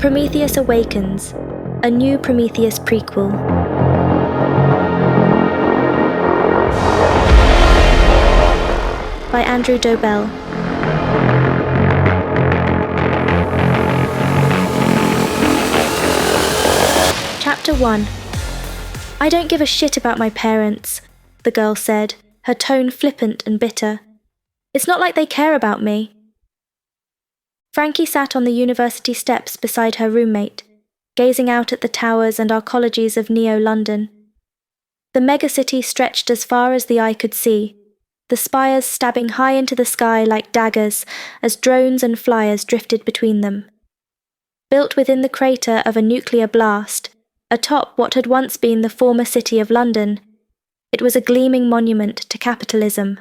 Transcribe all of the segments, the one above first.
Prometheus Awakens, a new Prometheus prequel. By Andrew Dobell. Chapter 1. I don't give a shit about my parents, the girl said, her tone flippant and bitter. It's not like they care about me. Frankie sat on the university steps beside her roommate, gazing out at the towers and arcologies of Neo-London. The megacity stretched as far as the eye could see, the spires stabbing high into the sky like daggers as drones and flyers drifted between them. Built within the crater of a nuclear blast, atop what had once been the former city of London, it was a gleaming monument to capitalism.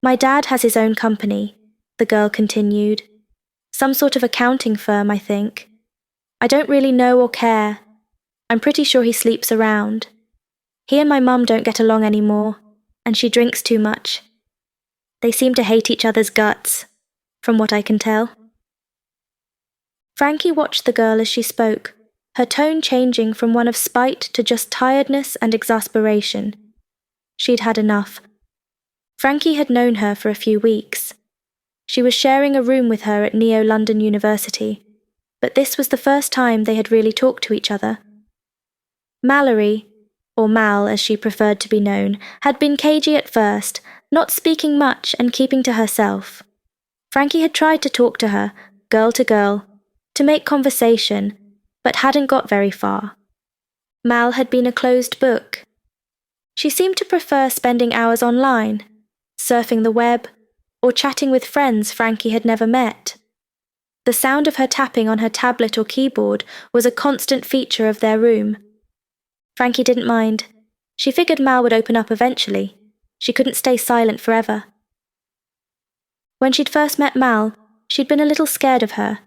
My dad has his own company, the girl continued. Some sort of accounting firm, I think. I don't really know or care. I'm pretty sure he sleeps around. He and my mum don't get along anymore, and she drinks too much. They seem to hate each other's guts, from what I can tell. Frankie watched the girl as she spoke, her tone changing from one of spite to just tiredness and exasperation. She'd had enough. Frankie had known her for a few weeks. She was sharing a room with her at Neo-London University, but this was the first time they had really talked to each other. Mallory, or Mal as she preferred to be known, had been cagey at first, not speaking much and keeping to herself. Frankie had tried to talk to her, girl to girl, to make conversation, but hadn't got very far. Mal had been a closed book. She seemed to prefer spending hours online, surfing the web, or chatting with friends Frankie had never met. The sound of her tapping on her tablet or keyboard was a constant feature of their room. Frankie didn't mind. She figured Mal would open up eventually. She couldn't stay silent forever. When she'd first met Mal, she'd been a little scared of her.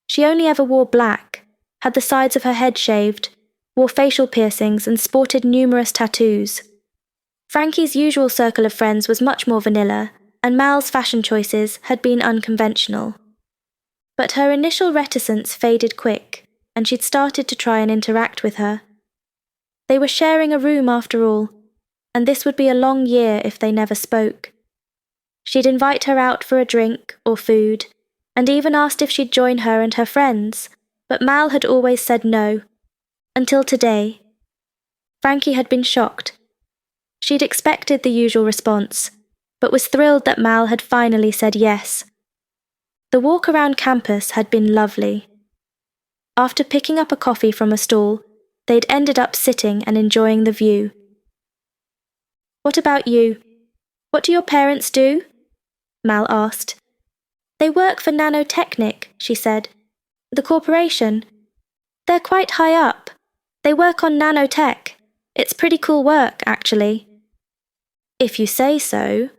She only ever wore black, had the sides of her head shaved, wore facial piercings and sported numerous tattoos. Frankie's usual circle of friends was much more vanilla, and Mal's fashion choices had been unconventional. But her initial reticence faded quick, and she'd started to try and interact with her. They were sharing a room after all, and this would be a long year if they never spoke. She'd invite her out for a drink or food, and even asked if she'd join her and her friends, but Mal had always said no, until today. Frankie had been shocked. She'd expected the usual response, but was thrilled that Mal had finally said yes. The walk around campus had been lovely. After picking up a coffee from a stall, they'd ended up sitting and enjoying the view. What about you? What do your parents do? Mal asked. They work for Nanotechnic, she said. The corporation. They're quite high up. They work on nanotech. It's pretty cool work, actually. If you say so,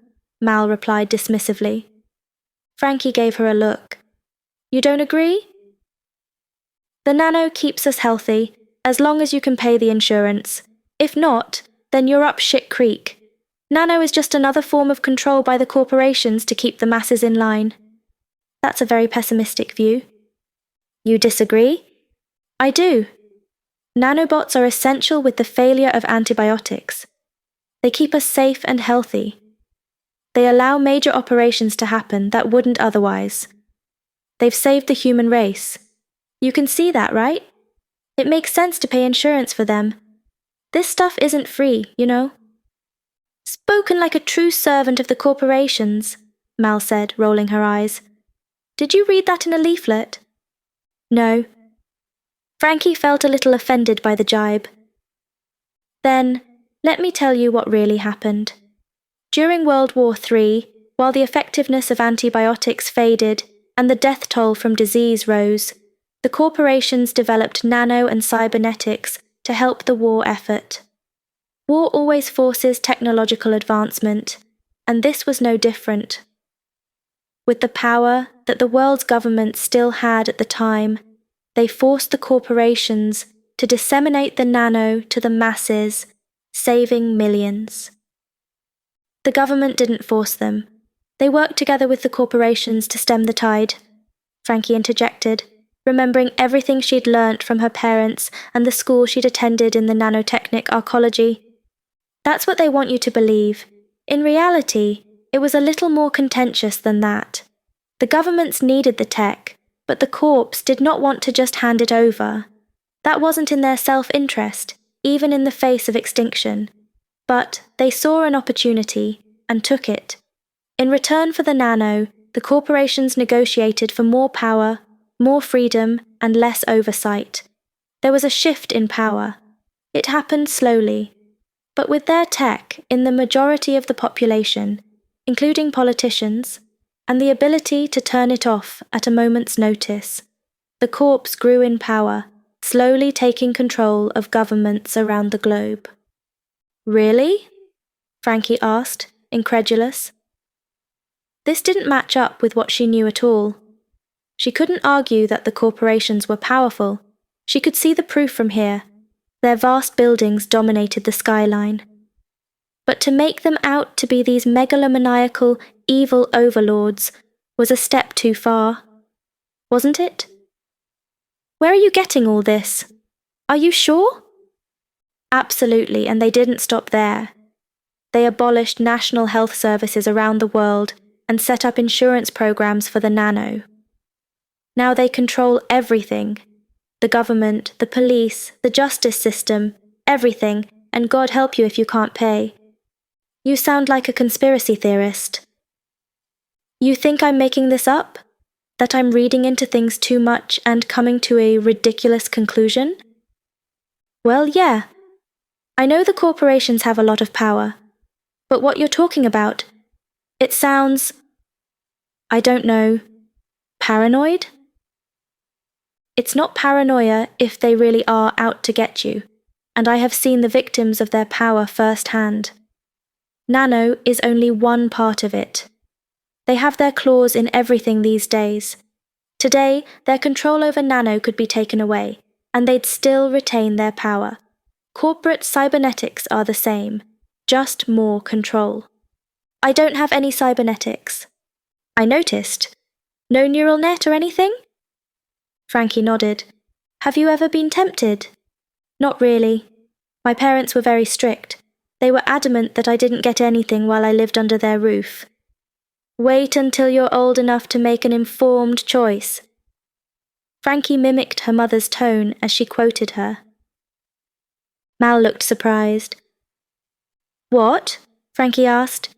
Mal replied dismissively. Frankie gave her a look. You don't agree? The nano keeps us healthy, as long as you can pay the insurance. If not, then you're up shit creek. Nano is just another form of control by the corporations to keep the masses in line. That's a very pessimistic view. You disagree? I do. Nanobots are essential with the failure of antibiotics. They keep us safe and healthy. They allow major operations to happen that wouldn't otherwise. They've saved the human race. You can see that, right? It makes sense to pay insurance for them. This stuff isn't free, you know. Spoken like a true servant of the corporations, Mal said, rolling her eyes. Did you read that in a leaflet? No. Frankie felt a little offended by the jibe. Then, let me tell you what really happened. During World War III, while the effectiveness of antibiotics faded and the death toll from disease rose, the corporations developed nano and cybernetics to help the war effort. War always forces technological advancement, and this was no different. With the power that the world's government still had at the time, they forced the corporations to disseminate the nano to the masses, saving millions. The government didn't force them. They worked together with the corporations to stem the tide, Frankie interjected, remembering everything she'd learnt from her parents and the school she'd attended in the nanotechnic arcology. That's what they want you to believe. In reality, it was a little more contentious than that. The governments needed the tech, but the corps did not want to just hand it over. That wasn't in their self-interest, even in the face of extinction. But they saw an opportunity and took it. In return for the nano, the corporations negotiated for more power, more freedom, and less oversight. There was a shift in power. It happened slowly. But with their tech in the majority of the population, including politicians, and the ability to turn it off at a moment's notice, the corps grew in power, slowly taking control of governments around the globe. Really? Frankie asked, incredulous. This didn't match up with what she knew at all. She couldn't argue that the corporations were powerful. She could see the proof from here. Their vast buildings dominated the skyline. But to make them out to be these megalomaniacal, evil overlords was a step too far. Wasn't it? Where are you getting all this? Are you sure? Absolutely, and they didn't stop there. They abolished national health services around the world and set up insurance programs for the nano. Now they control everything. The government, the police, the justice system, everything, and God help you if you can't pay. You sound like a conspiracy theorist. You think I'm making this up? That I'm reading into things too much and coming to a ridiculous conclusion? Well, yeah. I know the corporations have a lot of power, but what you're talking about, it sounds, I don't know, paranoid? It's not paranoia if they really are out to get you, and I have seen the victims of their power firsthand. Nano is only one part of it. They have their claws in everything these days. Today, their control over nano could be taken away, and they'd still retain their power. Corporate cybernetics are the same, just more control. I don't have any cybernetics. I noticed. No neural net or anything? Frankie nodded. Have you ever been tempted? Not really. My parents were very strict. They were adamant that I didn't get anything while I lived under their roof. Wait until you're old enough to make an informed choice. Frankie mimicked her mother's tone as she quoted her. Mal looked surprised. What? Frankie asked.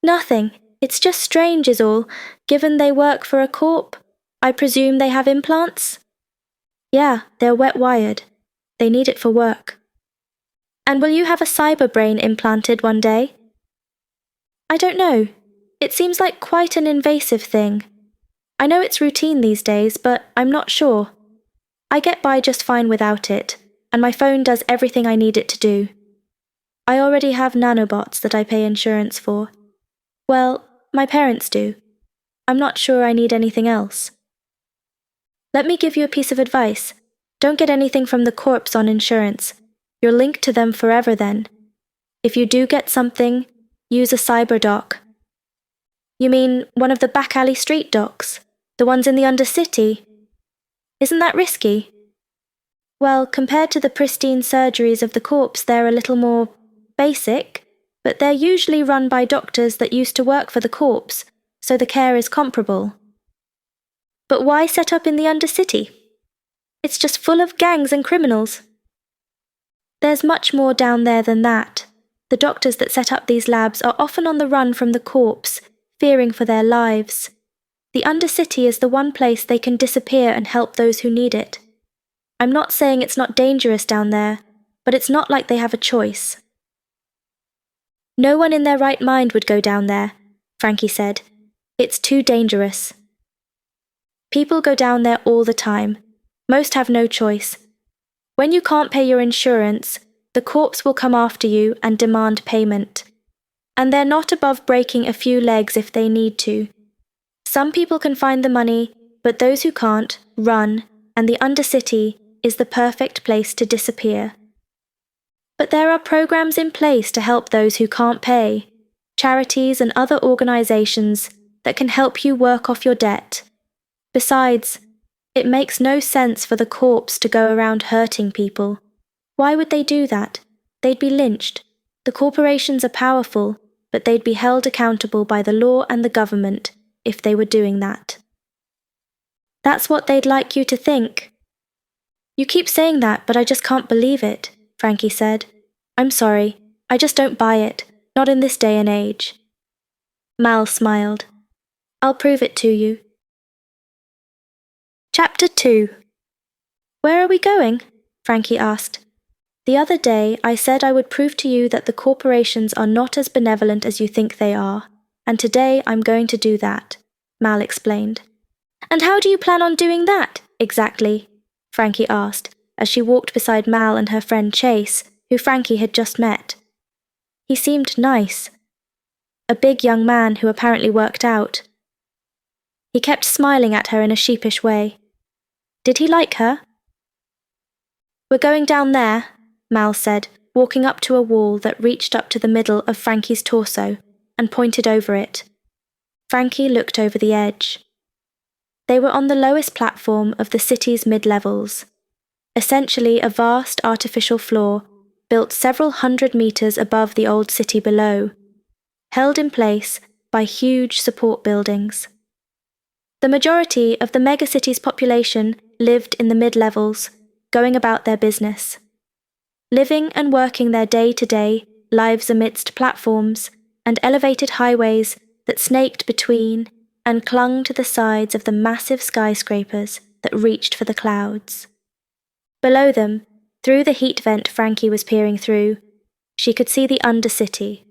Nothing. It's just strange is all, given they work for a corp. I presume they have implants? Yeah, they're wet-wired. They need it for work. And will you have a cyber brain implanted one day? I don't know. It seems like quite an invasive thing. I know it's routine these days, but I'm not sure. I get by just fine without it, and my phone does everything I need it to do. I already have nanobots that I pay insurance for. Well, my parents do. I'm not sure I need anything else. Let me give you a piece of advice. Don't get anything from the corpse on insurance. You're linked to them forever then. If you do get something, use a cyber doc. You mean one of the back alley street docs? The ones in the Undercity? Isn't that risky? Well, compared to the pristine surgeries of the corpse, they're a little more basic, but they're usually run by doctors that used to work for the corpse, so the care is comparable. But why set up in the Undercity? It's just full of gangs and criminals. There's much more down there than that. The doctors that set up these labs are often on the run from the corpse, fearing for their lives. The Undercity is the one place they can disappear and help those who need it. I'm not saying it's not dangerous down there, but it's not like they have a choice. No one in their right mind would go down there, Frankie said. It's too dangerous. People go down there all the time. Most have no choice. When you can't pay your insurance, the corpse will come after you and demand payment. And they're not above breaking a few legs if they need to. Some people can find the money, but those who can't, run, and the Undercity is the perfect place to disappear. But there are programs in place to help those who can't pay, charities and other organizations that can help you work off your debt. Besides, It makes no sense for the corps to go around hurting people. Why would they do that? They'd be lynched. The corporations are powerful, but they'd be held accountable by the law and the government if they were doing that. That's what they'd like you to think. You keep saying that, but I just can't believe it, Frankie said. I'm sorry, I just don't buy it, not in this day and age. Mal smiled. I'll prove it to you. Chapter 2. Where are we going? Frankie asked. The other day I said I would prove to you that the corporations are not as benevolent as you think they are, and today I'm going to do that, Mal explained. And how do you plan on doing that, exactly? Frankie asked, as she walked beside Mal and her friend Chase, who Frankie had just met. He seemed nice. A big young man who apparently worked out. He kept smiling at her in a sheepish way. Did he like her? We're going down there, Mal said, walking up to a wall that reached up to the middle of Frankie's torso and pointed over it. Frankie looked over the edge. They were on the lowest platform of the city's mid-levels, essentially a vast artificial floor built several hundred meters above the old city below, held in place by huge support buildings. The majority of the megacity's population lived in the mid-levels, going about their business, living and working their day-to-day lives amidst platforms and elevated highways that snaked between and clung to the sides of the massive skyscrapers that reached for the clouds. Below them, through the heat vent Frankie was peering through, she could see the Undercity.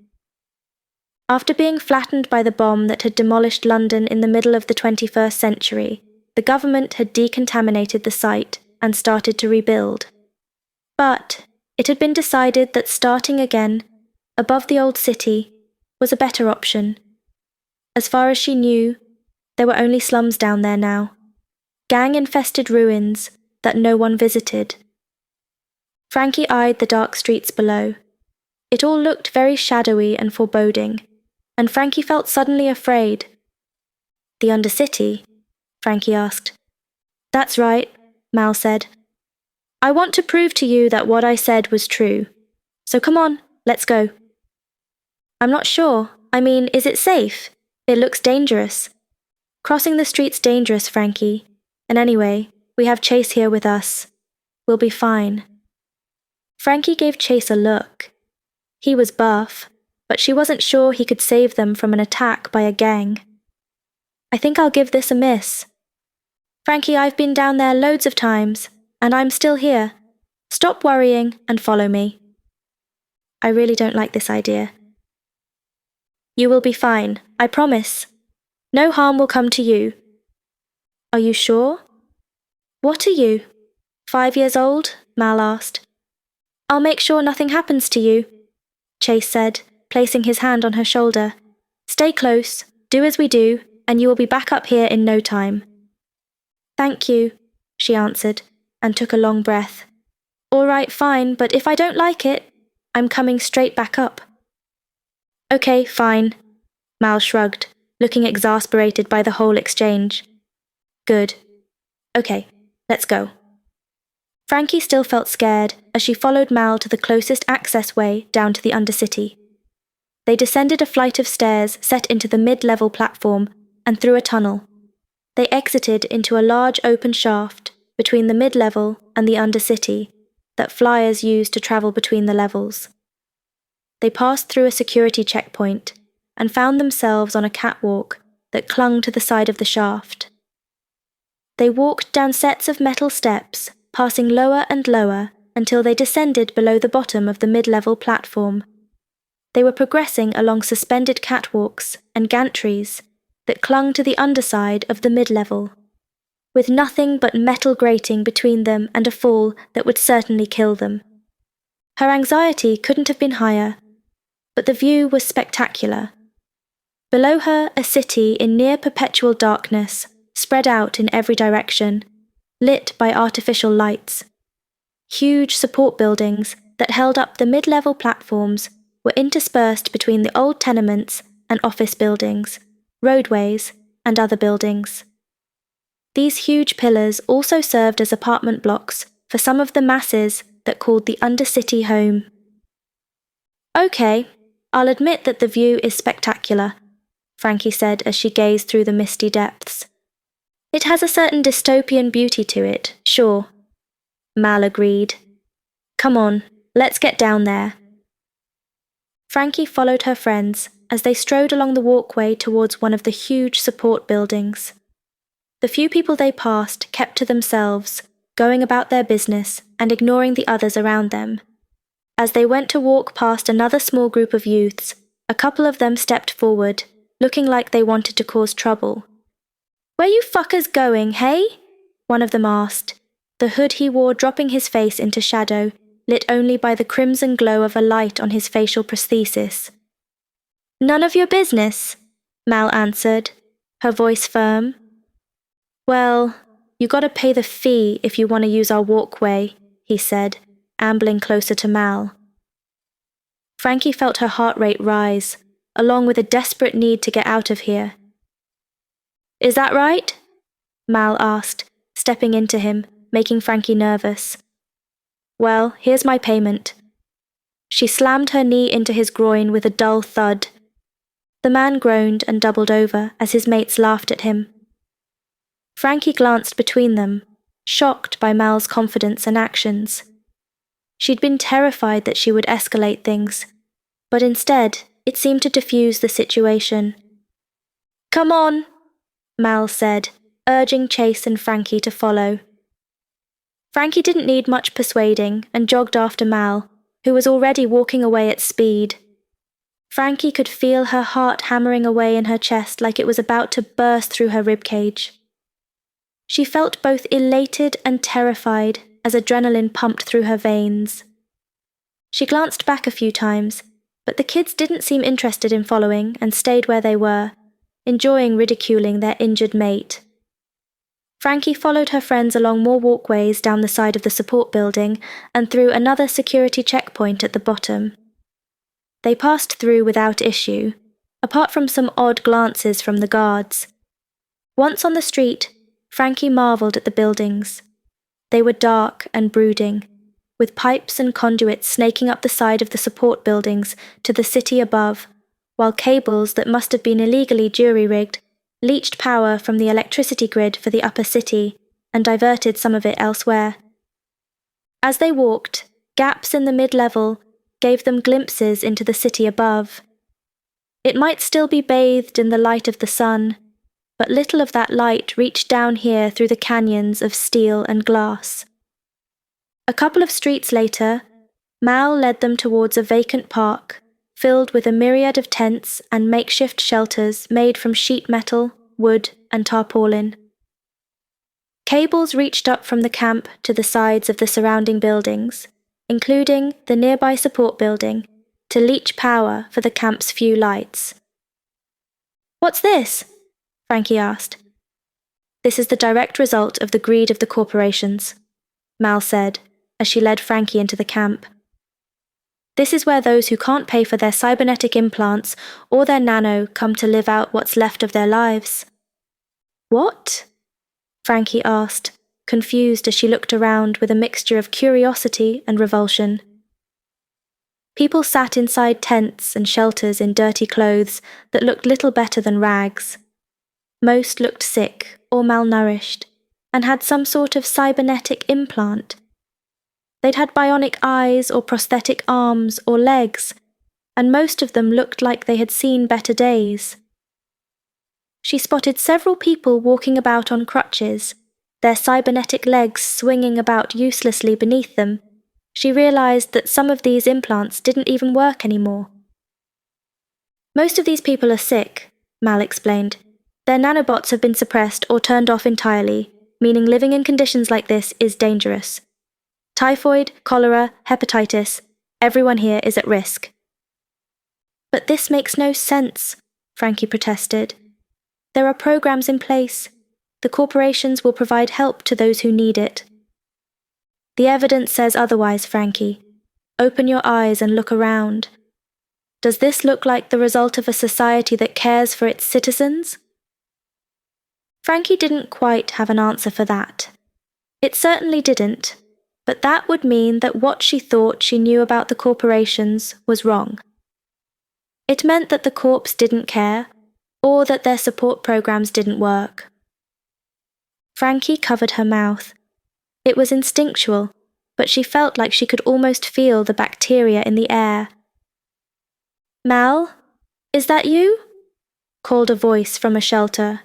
After being flattened by the bomb that had demolished London in the middle of the 21st century, the government had decontaminated the site and started to rebuild. But it had been decided that starting again, above the old city, was a better option. As far as she knew, there were only slums down there now, gang-infested ruins that no one visited. Frankie eyed the dark streets below. It all looked very shadowy and foreboding, and Frankie felt suddenly afraid. The Undercity? Frankie asked. That's right, Mal said. I want to prove to you that what I said was true. So come on, let's go. I'm not sure. I mean, is it safe? It looks dangerous. Crossing the street's dangerous, Frankie. And anyway, we have Chase here with us. We'll be fine. Frankie gave Chase a look. He was buff, but she wasn't sure he could save them from an attack by a gang. I think I'll give this a miss. Frankie, I've been down there loads of times, and I'm still here. Stop worrying and follow me. I really don't like this idea. You will be fine, I promise. No harm will come to you. Are you sure? What are you? 5 years old? Mal asked. I'll make sure nothing happens to you, Chase said, placing his hand on her shoulder. Stay close, do as we do, and you will be back up here in no time. Thank you, she answered, and took a long breath. All right, fine, but if I don't like it, I'm coming straight back up. Okay, fine, Mal shrugged, looking exasperated by the whole exchange. Good. Okay, let's go. Frankie still felt scared as she followed Mal to the closest access way down to the Undercity. They descended a flight of stairs set into the mid-level platform and through a tunnel. They exited into a large open shaft between the mid-level and the Undercity that flyers use to travel between the levels. They passed through a security checkpoint and found themselves on a catwalk that clung to the side of the shaft. They walked down sets of metal steps, passing lower and lower until they descended below the bottom of the mid-level platform. They were progressing along suspended catwalks and gantries that clung to the underside of the mid-level, with nothing but metal grating between them and a fall that would certainly kill them. Her anxiety couldn't have been higher, but the view was spectacular. Below her, a city in near-perpetual darkness spread out in every direction, lit by artificial lights. Huge support buildings that held up the mid-level platforms were interspersed between the old tenements and office buildings, roadways, and other buildings. These huge pillars also served as apartment blocks for some of the masses that called the Undercity home. "Okay, I'll admit that the view is spectacular," Frankie said as she gazed through the misty depths. "It has a certain dystopian beauty to it, sure." Mal agreed. "Come on, let's get down there." Frankie followed her friends as they strode along the walkway towards one of the huge support buildings. The few people they passed kept to themselves, going about their business and ignoring the others around them. As they went to walk past another small group of youths, a couple of them stepped forward, looking like they wanted to cause trouble. "Where you fuckers going, hey?" one of them asked, the hood he wore dropping his face into shadow, lit only by the crimson glow of a light on his facial prosthesis. "None of your business," Mal answered, her voice firm. "Well, you gotta pay the fee if you want to use our walkway," he said, ambling closer to Mal. Frankie felt her heart rate rise, along with a desperate need to get out of here. "Is that right?" Mal asked, stepping into him, making Frankie nervous. "Well, here's my payment." She slammed her knee into his groin with a dull thud. The man groaned and doubled over as his mates laughed at him. Frankie glanced between them, shocked by Mal's confidence and actions. She'd been terrified that she would escalate things, but instead, it seemed to diffuse the situation. "Come on," Mal said, urging Chase and Frankie to follow. Frankie didn't need much persuading and jogged after Mal, who was already walking away at speed. Frankie could feel her heart hammering away in her chest like it was about to burst through her ribcage. She felt both elated and terrified as adrenaline pumped through her veins. She glanced back a few times, but the kids didn't seem interested in following and stayed where they were, enjoying ridiculing their injured mate. Frankie followed her friends along more walkways down the side of the support building and through another security checkpoint at the bottom. They passed through without issue, apart from some odd glances from the guards. Once on the street, Frankie marveled at the buildings. They were dark and brooding, with pipes and conduits snaking up the side of the support buildings to the city above, while cables that must have been illegally jury-rigged leached power from the electricity grid for the upper city and diverted some of it elsewhere. As they walked, gaps in the mid-level gave them glimpses into the city above. It might still be bathed in the light of the sun, but little of that light reached down here through the canyons of steel and glass. A couple of streets later, Mal led them towards a vacant park, filled with a myriad of tents and makeshift shelters made from sheet metal, wood, and tarpaulin. Cables reached up from the camp to the sides of the surrounding buildings, including the nearby support building, to leach power for the camp's few lights. "What's this?" Frankie asked. "This is the direct result of the greed of the corporations," Mal said, as she led Frankie into the camp. "This is where those who can't pay for their cybernetic implants or their nano come to live out what's left of their lives." "What?" Frankie asked, confused as she looked around with a mixture of curiosity and revulsion. People sat inside tents and shelters in dirty clothes that looked little better than rags. Most looked sick or malnourished, and had some sort of cybernetic implant. They'd had bionic eyes or prosthetic arms or legs, and most of them looked like they had seen better days. She spotted several people walking about on crutches, their cybernetic legs swinging about uselessly beneath them. She realized that some of these implants didn't even work anymore. "Most of these people are sick," Mal explained. "Their nanobots have been suppressed or turned off entirely, meaning living in conditions like this is dangerous. Typhoid, cholera, hepatitis, everyone here is at risk." "But this makes no sense," Frankie protested. "There are programs in place. The corporations will provide help to those who need it." "The evidence says otherwise, Frankie. Open your eyes and look around. Does this look like the result of a society that cares for its citizens?" Frankie didn't quite have an answer for that. It certainly didn't, but that would mean that what she thought she knew about the corporations was wrong. It meant that the corps didn't care, or that their support programs didn't work. Frankie covered her mouth. It was instinctual, but she felt like she could almost feel the bacteria in the air. "Mal, is that you?" called a voice from a shelter.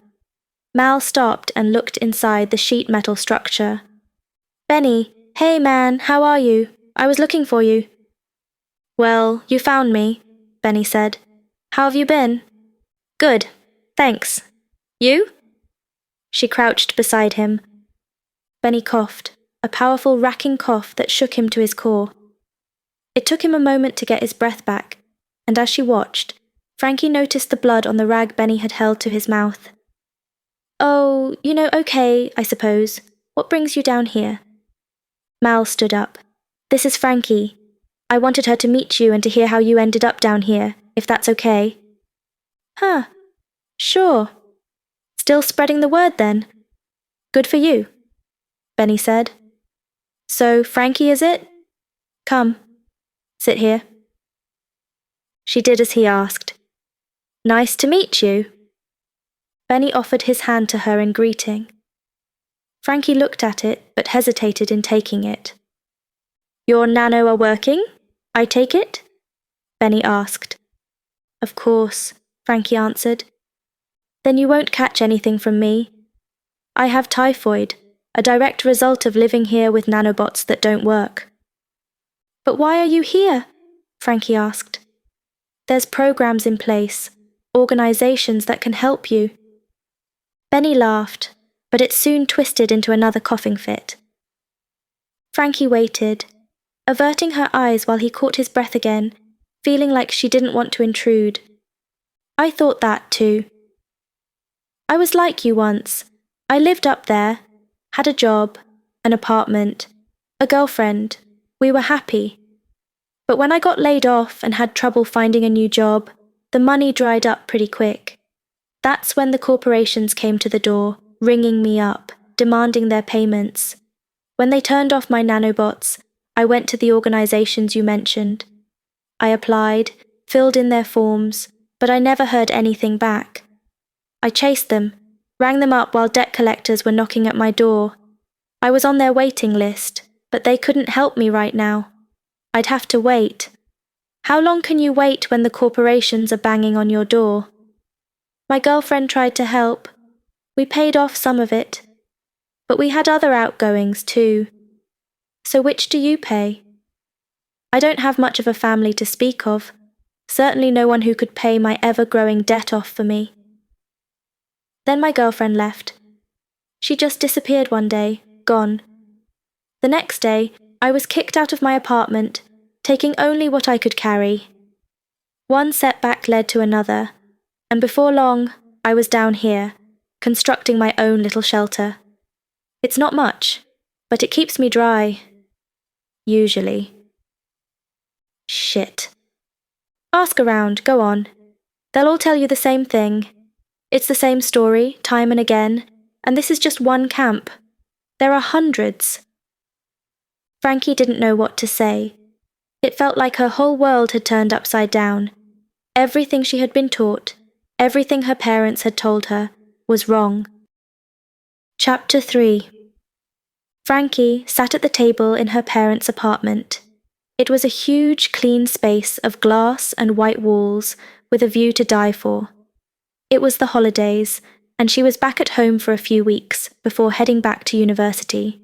Mal stopped and looked inside the sheet metal structure. "Benny, hey man, how are you? I was looking for you." "Well, you found me," Benny said. "How have you been?" "Good, thanks. You?" She crouched beside him. Benny coughed, a powerful racking cough that shook him to his core. It took him a moment to get his breath back, and as she watched, Frankie noticed the blood on the rag Benny had held to his mouth. "Oh, okay, I suppose. What brings you down here?" Mal stood up. "This is Frankie. I wanted her to meet you and to hear how you ended up down here, if that's okay." "Huh, sure. Still spreading the word then? Good for you," Benny said. "So Frankie is it? Come, sit here." She did as he asked. "Nice to meet you." Benny offered his hand to her in greeting. Frankie looked at it, but hesitated in taking it. "Your nano are working, I take it?" Benny asked. "Of course," Frankie answered. "Then you won't catch anything from me. I have typhoid, a direct result of living here with nanobots that don't work." "But why are you here?" Frankie asked. "There's programs in place, organizations that can help you." Benny laughed, but it soon twisted into another coughing fit. Frankie waited, averting her eyes while he caught his breath again, feeling like she didn't want to intrude. "I thought that too. I was like you once. I lived up there, had a job, an apartment, a girlfriend. We were happy. But when I got laid off and had trouble finding a new job, the money dried up pretty quick. That's when the corporations came to the door, ringing me up, demanding their payments. When they turned off my nanobots, I went to the organizations you mentioned. I applied, filled in their forms, but I never heard anything back. I chased them, rang them up while debt collectors were knocking at my door. I was on their waiting list, but they couldn't help me right now. I'd have to wait. How long can you wait when the corporations are banging on your door? My girlfriend tried to help. We paid off some of it. But we had other outgoings too. So which do you pay? I don't have much of a family to speak of. Certainly no one who could pay my ever-growing debt off for me." Then my girlfriend left. She just disappeared one day, gone. The next day, I was kicked out of my apartment, taking only what I could carry. One setback led to another, and before long, I was down here, constructing my own little shelter. It's not much, but it keeps me dry. Usually. Shit. Ask around, go on. They'll all tell you the same thing. It's the same story, time and again, and this is just one camp. There are hundreds. Frankie didn't know what to say. It felt like her whole world had turned upside down. Everything she had been taught, everything her parents had told her, was wrong. Chapter 3. Frankie sat at the table in her parents' apartment. It was a huge, clean space of glass and white walls with a view to die for. It was the holidays, and she was back at home for a few weeks before heading back to university.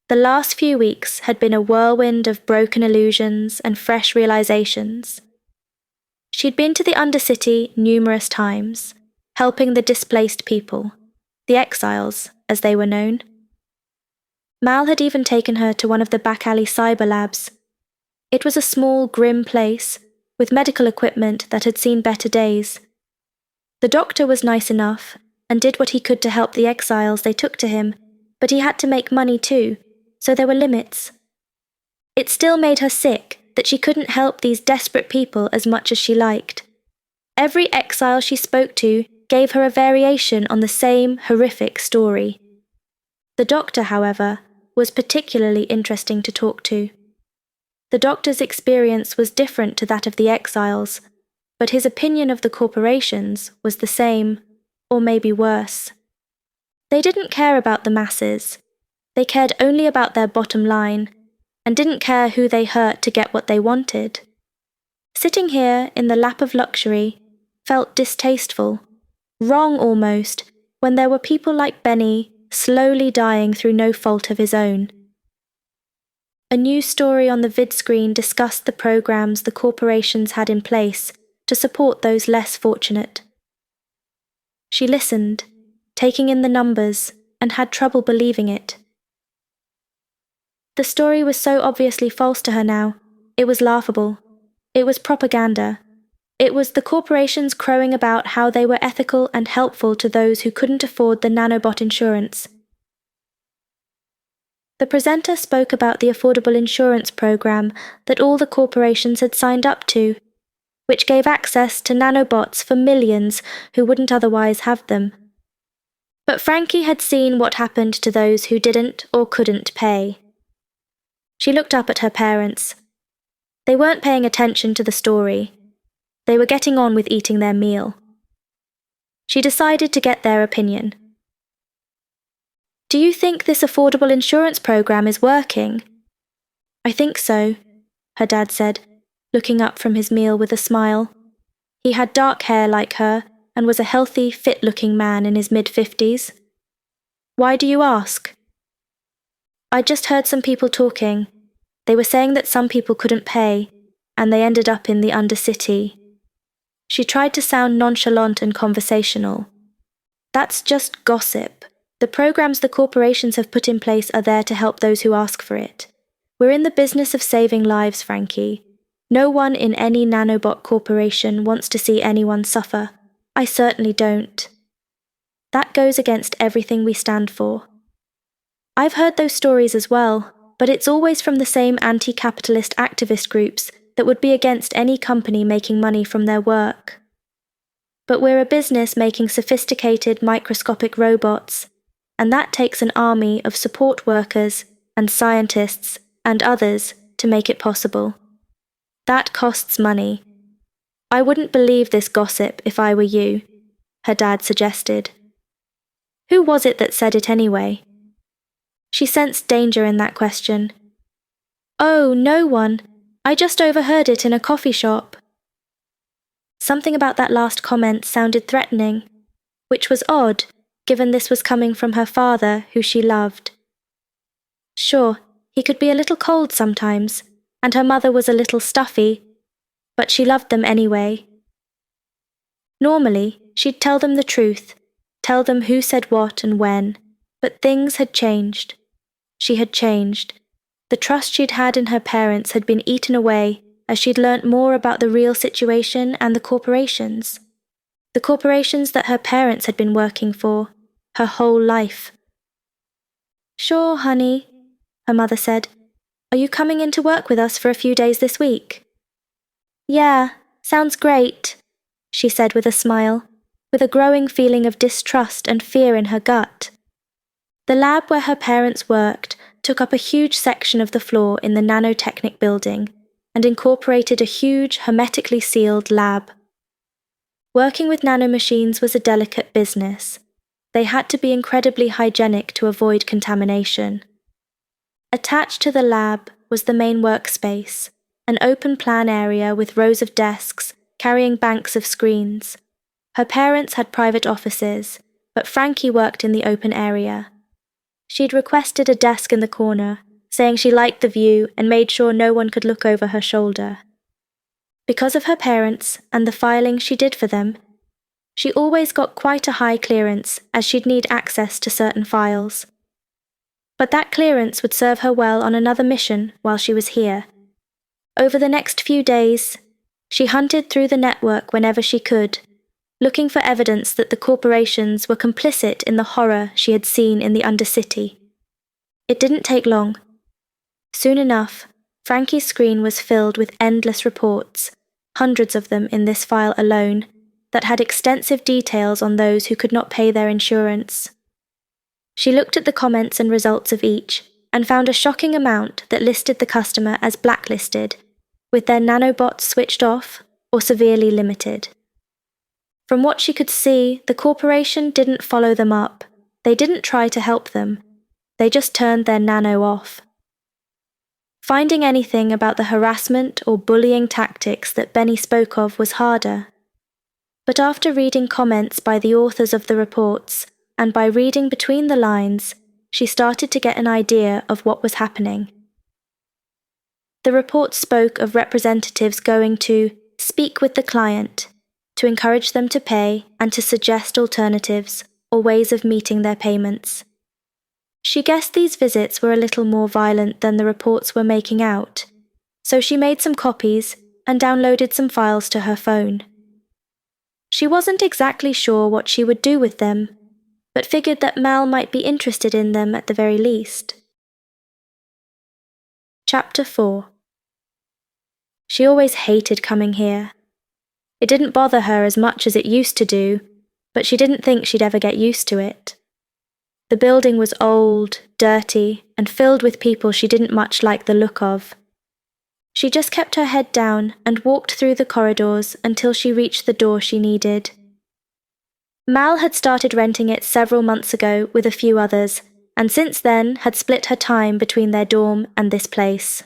The last few weeks had been a whirlwind of broken illusions and fresh realizations. She'd been to the Undercity numerous times, helping the displaced people, the exiles, as they were known. Mal had even taken her to one of the back alley cyber labs. It was a small, grim place, with medical equipment that had seen better days. The doctor was nice enough, and did what he could to help the exiles they took to him, but he had to make money too, so there were limits. It still made her sick that she couldn't help these desperate people as much as she liked. Every exile she spoke to gave her a variation on the same horrific story. The doctor, however, was particularly interesting to talk to. The doctor's experience was different to that of the exiles, but his opinion of the corporations was the same, or maybe worse. They didn't care about the masses. They cared only about their bottom line, and didn't care who they hurt to get what they wanted. Sitting here in the lap of luxury felt distasteful, wrong almost, when there were people like Benny slowly dying through no fault of his own. A news story on the vid screen discussed the programs the corporations had in place to support those less fortunate. She listened, taking in the numbers, and had trouble believing it. The story was so obviously false to her now, it was laughable. It was propaganda. It was the corporations crowing about how they were ethical and helpful to those who couldn't afford the nanobot insurance. The presenter spoke about the affordable insurance program that all the corporations had signed up to, which gave access to nanobots for millions who wouldn't otherwise have them. But Frankie had seen what happened to those who didn't or couldn't pay. She looked up at her parents. They weren't paying attention to the story. They were getting on with eating their meal. She decided to get their opinion. "Do you think this affordable insurance program is working?" "I think so," her dad said, looking up from his meal with a smile. He had dark hair like her and was a healthy, fit-looking man in his mid-50s. "Why do you ask?" "I just heard some people talking. They were saying that some people couldn't pay, and they ended up in the Undercity." She tried to sound nonchalant and conversational. "That's just gossip. The programs the corporations have put in place are there to help those who ask for it. We're in the business of saving lives, Frankie. No one in any nanobot corporation wants to see anyone suffer. I certainly don't. That goes against everything we stand for. I've heard those stories as well, but it's always from the same anti-capitalist activist groups that would be against any company making money from their work. But we're a business making sophisticated microscopic robots, and that takes an army of support workers and scientists and others to make it possible. That costs money. I wouldn't believe this gossip if I were you," her dad suggested. Who was it that said it anyway? She sensed danger in that question. "Oh, no one. I just overheard it in a coffee shop." Something about that last comment sounded threatening, which was odd, given this was coming from her father, who she loved. Sure, he could be a little cold sometimes, and her mother was a little stuffy, but she loved them anyway. Normally, she'd tell them the truth, tell them who said what and when, but things had changed. She had changed. The trust she'd had in her parents had been eaten away as she'd learnt more about the real situation and the corporations. The corporations that her parents had been working for, her whole life. "Sure, honey," her mother said. "Are you coming in to work with us for a few days this week?" "Yeah, sounds great," she said with a smile, with a growing feeling of distrust and fear in her gut. The lab where her parents worked took up a huge section of the floor in the nanotechnic building and incorporated a huge, hermetically sealed lab. Working with nanomachines was a delicate business. They had to be incredibly hygienic to avoid contamination. Attached to the lab was the main workspace, an open plan area with rows of desks carrying banks of screens. Her parents had private offices, but Frankie worked in the open area. She'd requested a desk in the corner, saying she liked the view and made sure no one could look over her shoulder. Because of her parents and the filing she did for them, she always got quite a high clearance as she'd need access to certain files. But that clearance would serve her well on another mission while she was here. Over the next few days, she hunted through the network whenever she could, looking for evidence that the corporations were complicit in the horror she had seen in the Undercity. It didn't take long. Soon enough, Frankie's screen was filled with endless reports, hundreds of them in this file alone, that had extensive details on those who could not pay their insurance. She looked at the comments and results of each, and found a shocking amount that listed the customer as blacklisted, with their nanobots switched off or severely limited. From what she could see, the corporation didn't follow them up. They didn't try to help them. They just turned their nano off. Finding anything about the harassment or bullying tactics that Benny spoke of was harder. But after reading comments by the authors of the reports, and by reading between the lines, she started to get an idea of what was happening. The report spoke of representatives going to speak with the client, to encourage them to pay and to suggest alternatives or ways of meeting their payments. She guessed these visits were a little more violent than the reports were making out, so she made some copies and downloaded some files to her phone. She wasn't exactly sure what she would do with them, but figured that Mal might be interested in them at the very least. Chapter 4. She always hated coming here. It didn't bother her as much as it used to do, but she didn't think she'd ever get used to it. The building was old, dirty, and filled with people she didn't much like the look of. She just kept her head down and walked through the corridors until she reached the door she needed. Mal had started renting it several months ago with a few others, and since then had split her time between their dorm and this place.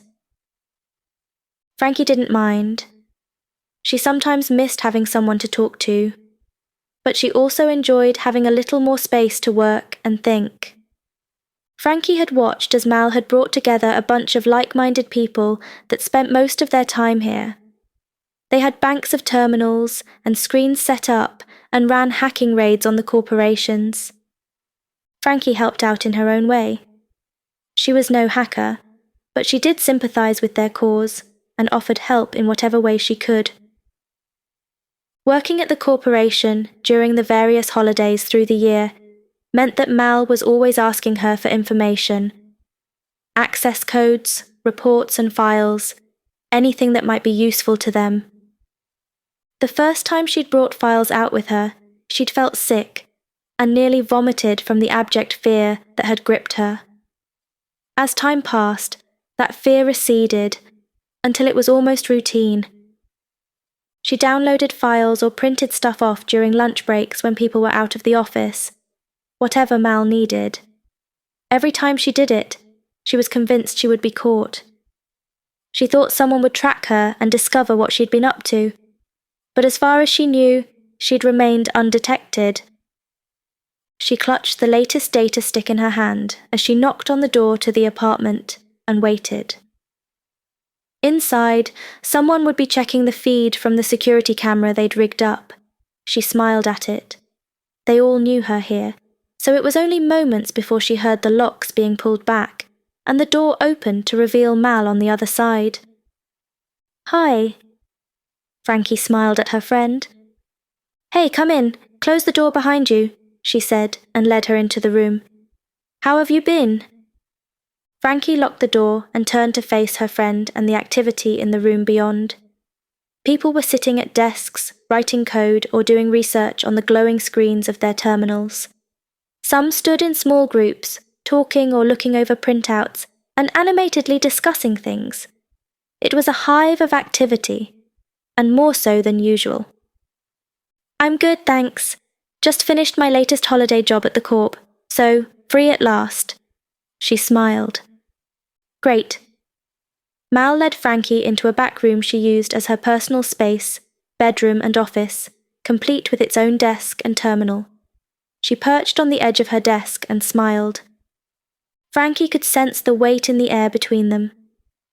Frankie didn't mind. She sometimes missed having someone to talk to, but she also enjoyed having a little more space to work and think. Frankie had watched as Mal had brought together a bunch of like-minded people that spent most of their time here. They had banks of terminals and screens set up and ran hacking raids on the corporations. Frankie helped out in her own way. She was no hacker, but she did sympathize with their cause and offered help in whatever way she could. Working at the corporation during the various holidays through the year meant that Mal was always asking her for information. Access codes, reports and files, anything that might be useful to them. The first time she'd brought files out with her, she'd felt sick and nearly vomited from the abject fear that had gripped her. As time passed, that fear receded until it was almost routine. She downloaded files or printed stuff off during lunch breaks when people were out of the office, whatever Mal needed. Every time she did it, she was convinced she would be caught. She thought someone would track her and discover what she'd been up to, but as far as she knew, she'd remained undetected. She clutched the latest data stick in her hand as she knocked on the door to the apartment and waited. Inside, someone would be checking the feed from the security camera they'd rigged up. She smiled at it. They all knew her here, so it was only moments before she heard the locks being pulled back, and the door opened to reveal Mal on the other side. "Hi." Frankie smiled at her friend. "Hey, come in. Close the door behind you," she said, and led her into the room. "How have you been?" Frankie locked the door and turned to face her friend and the activity in the room beyond. People were sitting at desks, writing code or doing research on the glowing screens of their terminals. Some stood in small groups, talking or looking over printouts and animatedly discussing things. It was a hive of activity, and more so than usual. "I'm good, thanks. Just finished my latest holiday job at the Corp, so free at last." She smiled. "Great." Mal led Frankie into a back room she used as her personal space, bedroom and office, complete with its own desk and terminal. She perched on the edge of her desk and smiled. Frankie could sense the weight in the air between them.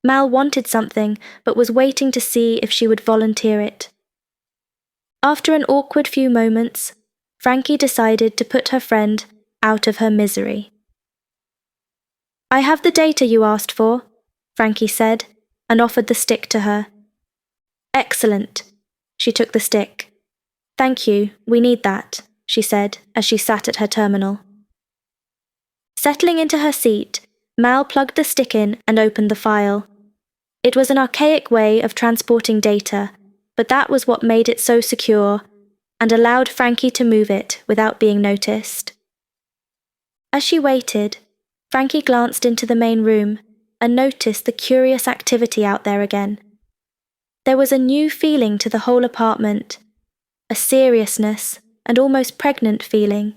Mal wanted something, but was waiting to see if she would volunteer it. After an awkward few moments, Frankie decided to put her friend out of her misery. "I have the data you asked for," Frankie said, and offered the stick to her. "Excellent." She took the stick. "Thank you, we need that," she said as she sat at her terminal. Settling into her seat, Mal plugged the stick in and opened the file. It was an archaic way of transporting data, but that was what made it so secure. and allowed Frankie to move it without being noticed. As she waited, Frankie glanced into the main room and noticed the curious activity out there again. There was a new feeling to the whole apartment, a seriousness and almost pregnant feeling.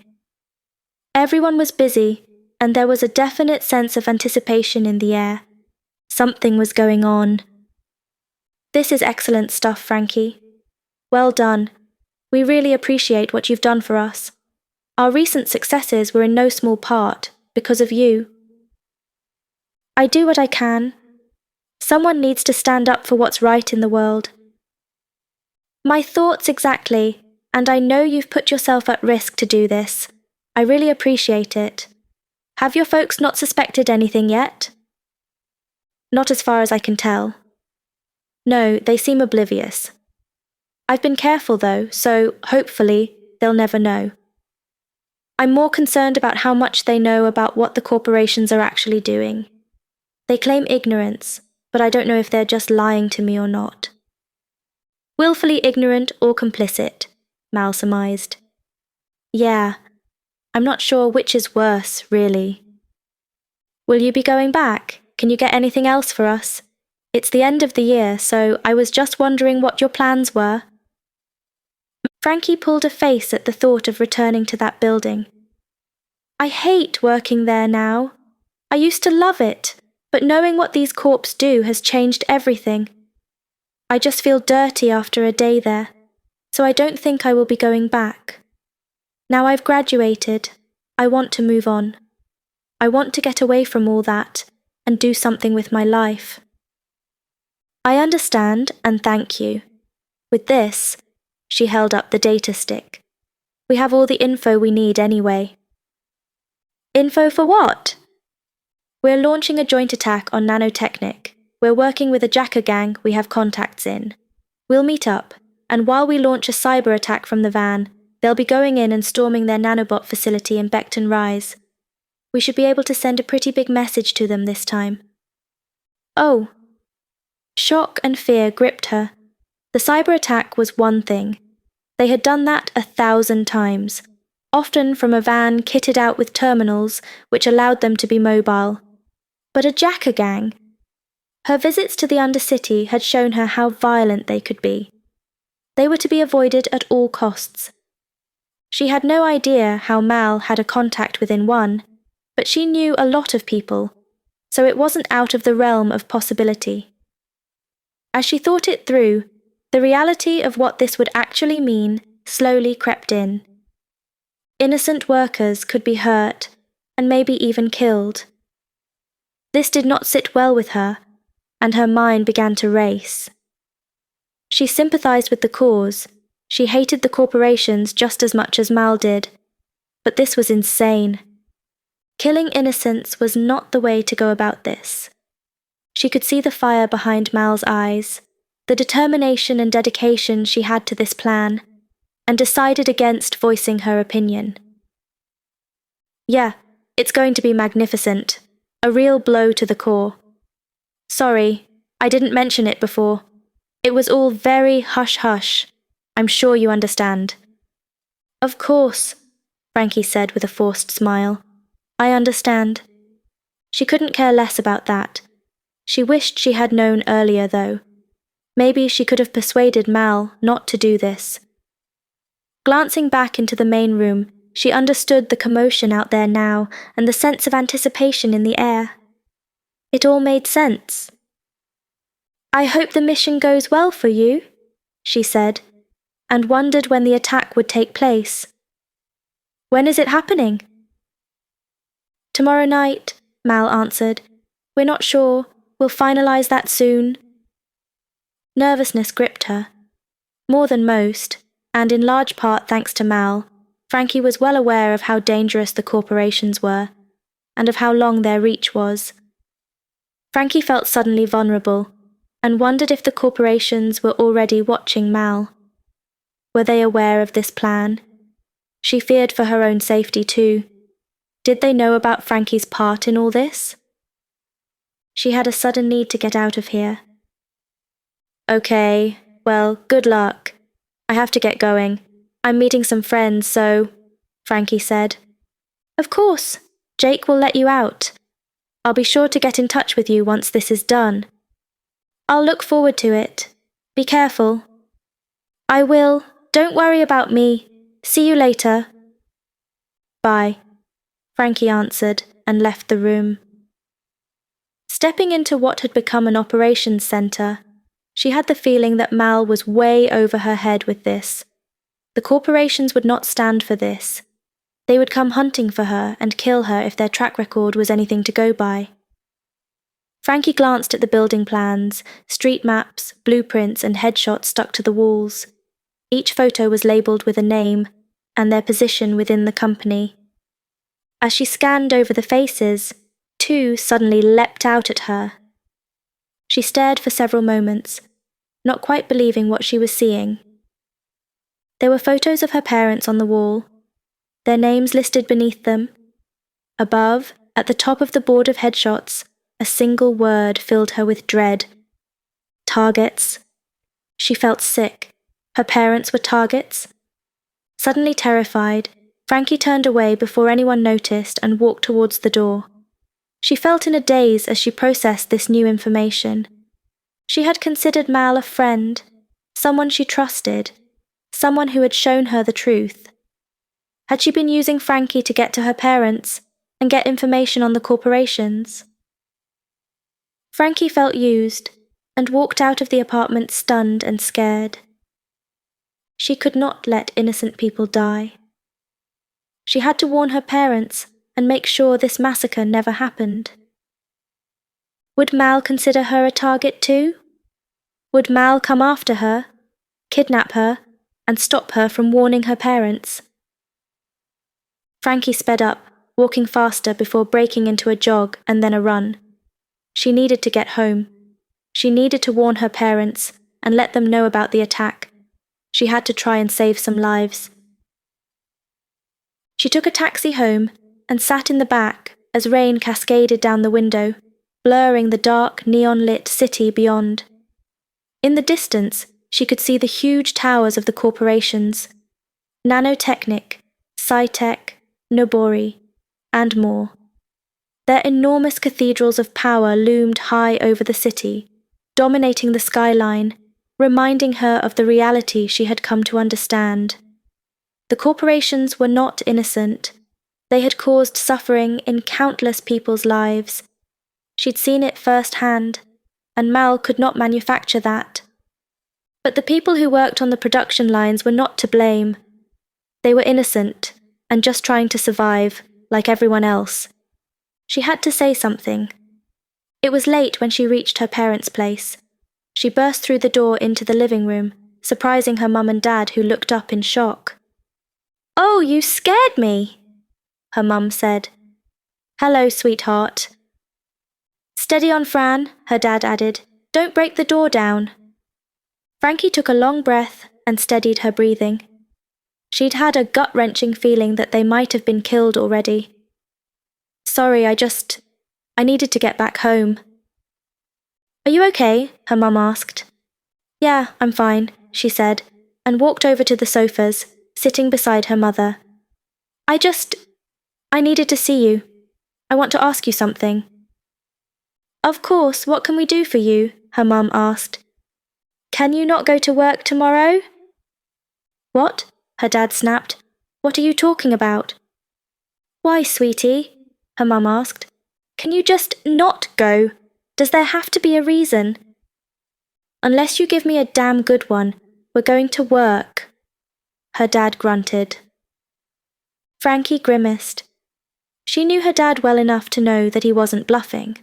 Everyone was busy, and there was a definite sense of anticipation in the air. Something was going on. This is excellent stuff, Frankie. Well done. We really appreciate what you've done for us. Our recent successes were in no small part because of you. I do what I can. Someone needs to stand up for what's right in the world. My thoughts exactly, and I know you've put yourself at risk to do this. I really appreciate it. Have your folks not suspected anything yet? Not as far as I can tell. No, they seem oblivious. I've been careful though, so hopefully they'll never know. I'm more concerned about how much they know about what the corporations are actually doing. They claim ignorance, but I don't know if they're just lying to me or not. Willfully ignorant or complicit, Mal surmised. Yeah, I'm not sure which is worse, really. Will you be going back? Can you get anything else for us? It's the end of the year, so I was just wondering what your plans were. Frankie pulled a face at the thought of returning to that building. I hate working there now. I used to love it, but knowing what these corps do has changed everything. I just feel dirty after a day there, so I don't think I will be going back. Now I've graduated, I want to move on. I want to get away from all that and do something with my life. I understand and thank you. With this, she held up the data stick. We have all the info we need anyway. Info for what? We're launching a joint attack on Nanotechnic. We're working with a jacker gang we have contacts in. We'll meet up, and while we launch a cyber attack from the van, they'll be going in and storming their nanobot facility in Beckton Rise. We should be able to send a pretty big message to them this time. Oh. Shock and fear gripped her. The cyber attack was one thing. They had done that 1,000 times, often from a van kitted out with terminals which allowed them to be mobile. But a jacker gang? Her visits to the Undercity had shown her how violent they could be. They were to be avoided at all costs. She had no idea how Mal had a contact within one, but she knew a lot of people, so it wasn't out of the realm of possibility. As she thought it through, the reality of what this would actually mean slowly crept in. Innocent workers could be hurt, and maybe even killed. This did not sit well with her, and her mind began to race. She sympathized with the cause. She hated the corporations just as much as Mal did. But this was insane. Killing innocents was not the way to go about this. She could see the fire behind Mal's eyes, the determination and dedication she had to this plan, and decided against voicing her opinion. Yeah, it's going to be magnificent. A real blow to the core. Sorry, I didn't mention it before. It was all very hush-hush. I'm sure you understand. Of course, Frankie said with a forced smile. I understand. She couldn't care less about that. She wished she had known earlier, though. Maybe she could have persuaded Mal not to do this. Glancing back into the main room, she understood the commotion out there now and the sense of anticipation in the air. It all made sense. I hope the mission goes well for you, she said, and wondered when the attack would take place. When is it happening? Tomorrow night, Mal answered. We're not sure. We'll finalize that soon. Nervousness gripped her. More than most, and in large part thanks to Mal, Frankie was well aware of how dangerous the corporations were, and of how long their reach was. Frankie felt suddenly vulnerable, and wondered if the corporations were already watching Mal. Were they aware of this plan? She feared for her own safety too. Did they know about Frankie's part in all this? She had a sudden need to get out of here. Okay, well, good luck. I have to get going. I'm meeting some friends, so, Frankie said. Of course, Jake will let you out. I'll be sure to get in touch with you once this is done. I'll look forward to it. Be careful. I will. Don't worry about me. See you later. Bye, Frankie answered and left the room. Stepping into what had become an operations centre, she had the feeling that Mal was way over her head with this. The corporations would not stand for this. They would come hunting for her and kill her if their track record was anything to go by. Frankie glanced at the building plans, street maps, blueprints and headshots stuck to the walls. Each photo was labelled with a name and their position within the company. As she scanned over the faces, two suddenly leapt out at her. She stared for several moments, not quite believing what she was seeing. There were photos of her parents on the wall, their names listed beneath them. Above, at the top of the board of headshots, a single word filled her with dread. Targets. She felt sick. Her parents were targets. Suddenly terrified, Frankie turned away before anyone noticed and walked towards the door. She felt in a daze as she processed this new information. She had considered Mal a friend, someone she trusted, someone who had shown her the truth. Had she been using Frankie to get to her parents and get information on the corporations? Frankie felt used and walked out of the apartment stunned and scared. She could not let innocent people die. She had to warn her parents and make sure this massacre never happened. Would Mal consider her a target too? Would Mal come after her, kidnap her, and stop her from warning her parents? Frankie sped up, walking faster before breaking into a jog and then a run. She needed to get home. She needed to warn her parents and let them know about the attack. She had to try and save some lives. She took a taxi home and sat in the back as rain cascaded down the window, blurring the dark, neon-lit city beyond. In the distance, she could see the huge towers of the corporations, Nanotechnic, Scitech, Nobori, and more. Their enormous cathedrals of power loomed high over the city, dominating the skyline, reminding her of the reality she had come to understand. The corporations were not innocent. They had caused suffering in countless people's lives. She'd seen it firsthand, and Mal could not manufacture that. But the people who worked on the production lines were not to blame. They were innocent, and just trying to survive, like everyone else. She had to say something. It was late when she reached her parents' place. She burst through the door into the living room, surprising her mum and dad, who looked up in shock. "Oh, you scared me," her mum said. "Hello, sweetheart." "Steady on, Fran," her dad added. "Don't break the door down." Frankie took a long breath and steadied her breathing. She'd had a gut-wrenching feeling that they might have been killed already. "Sorry, I needed to get back home." "Are you okay?" her mum asked. "Yeah, I'm fine," she said, and walked over to the sofas, sitting beside her mother. I needed to see you. I want to ask you something." "Of course, what can we do for you?" her mum asked. "Can you not go to work tomorrow?" "What?" her dad snapped. "What are you talking about?" "Why, sweetie?" her mum asked. "Can you just not go? Does there have to be a reason?" "Unless you give me a damn good one, we're going to work," her dad grunted. Frankie grimaced. She knew her dad well enough to know that he wasn't bluffing.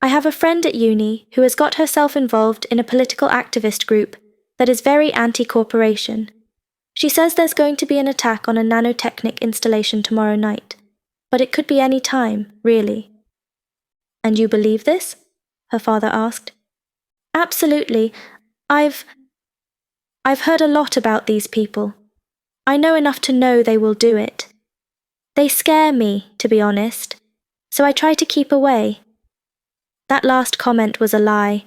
"I have a friend at uni who has got herself involved in a political activist group that is very anti-corporation. She says there's going to be an attack on a nanotechnic installation tomorrow night, but it could be any time, really." "And you believe this?" her father asked. "Absolutely. I've heard a lot about these people. I know enough to know they will do it. They scare me, to be honest, so I try to keep away." That last comment was a lie.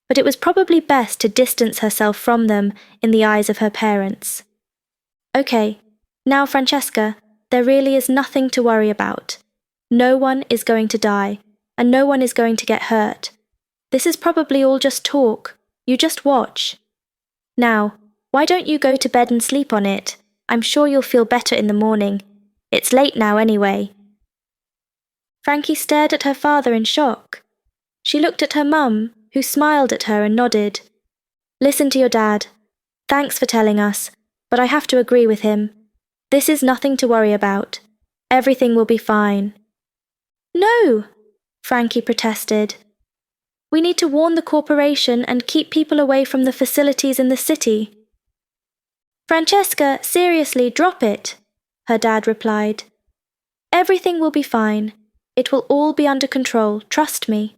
but it was probably best to distance herself from them in the eyes of her parents. Okay, now Francesca, there really is nothing to worry about. No one is going to die, and no one is going to get hurt. This is probably all just talk. You just watch. Now, why don't you go to bed and sleep on it? I'm sure you'll feel better in the morning. It's late now anyway. Frankie stared at her father in shock. She looked at her mum, who smiled at her and nodded. Listen to your dad. Thanks for telling us, but I have to agree with him. This is nothing to worry about. Everything will be fine. No, Frankie protested. We need to warn the corporation and keep people away from the facilities in the city. Francesca, seriously, drop it, her dad replied. Everything will be fine. It will all be under control, trust me.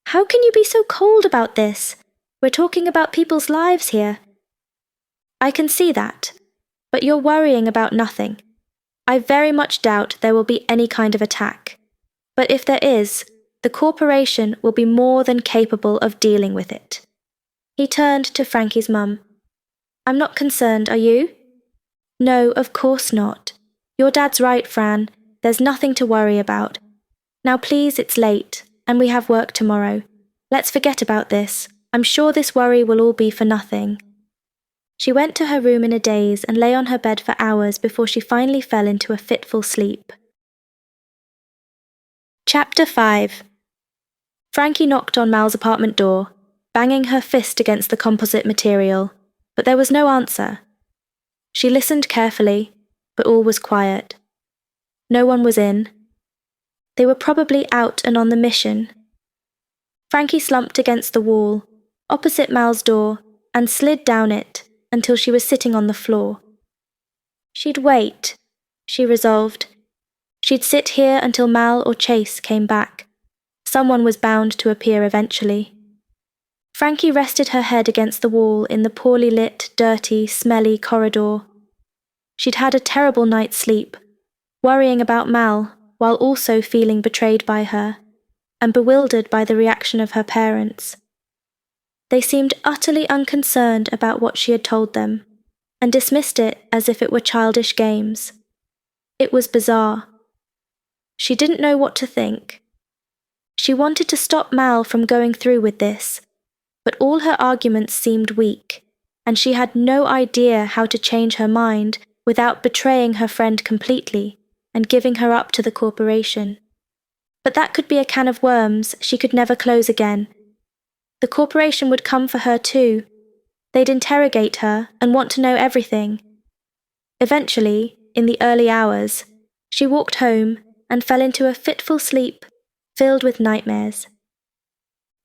How can you be so cold about this? We're talking about people's lives here. I can see that, but you're worrying about nothing. I very much doubt there will be any kind of attack. But if there is, the corporation will be more than capable of dealing with it. He turned to Frankie's mum. I'm not concerned, are you? No, of course not. Your dad's right, Fran. There's nothing to worry about. Now please, it's late, and we have work tomorrow. Let's forget about this. I'm sure this worry will all be for nothing. She went to her room in a daze and lay on her bed for hours before she finally fell into a fitful sleep. Chapter 5. Frankie knocked on Mal's apartment door, banging her fist against the composite material, but there was no answer. She listened carefully, but all was quiet. No one was in. They were probably out and on the mission. Frankie slumped against the wall, opposite Mal's door, and slid down it until she was sitting on the floor. She'd wait, she resolved. She'd sit here until Mal or Chase came back. Someone was bound to appear eventually. Frankie rested her head against the wall in the poorly lit, dirty, smelly corridor. She'd had a terrible night's sleep, worrying about Mal while also feeling betrayed by her, and bewildered by the reaction of her parents. They seemed utterly unconcerned about what she had told them, and dismissed it as if it were childish games. It was bizarre. She didn't know what to think. She wanted to stop Mal from going through with this, but all her arguments seemed weak, and she had no idea how to change her mind without betraying her friend completely and giving her up to the corporation. But that could be a can of worms she could never close again. The corporation would come for her too. They'd interrogate her and want to know everything. Eventually, in the early hours, she walked home and fell into a fitful sleep filled with nightmares.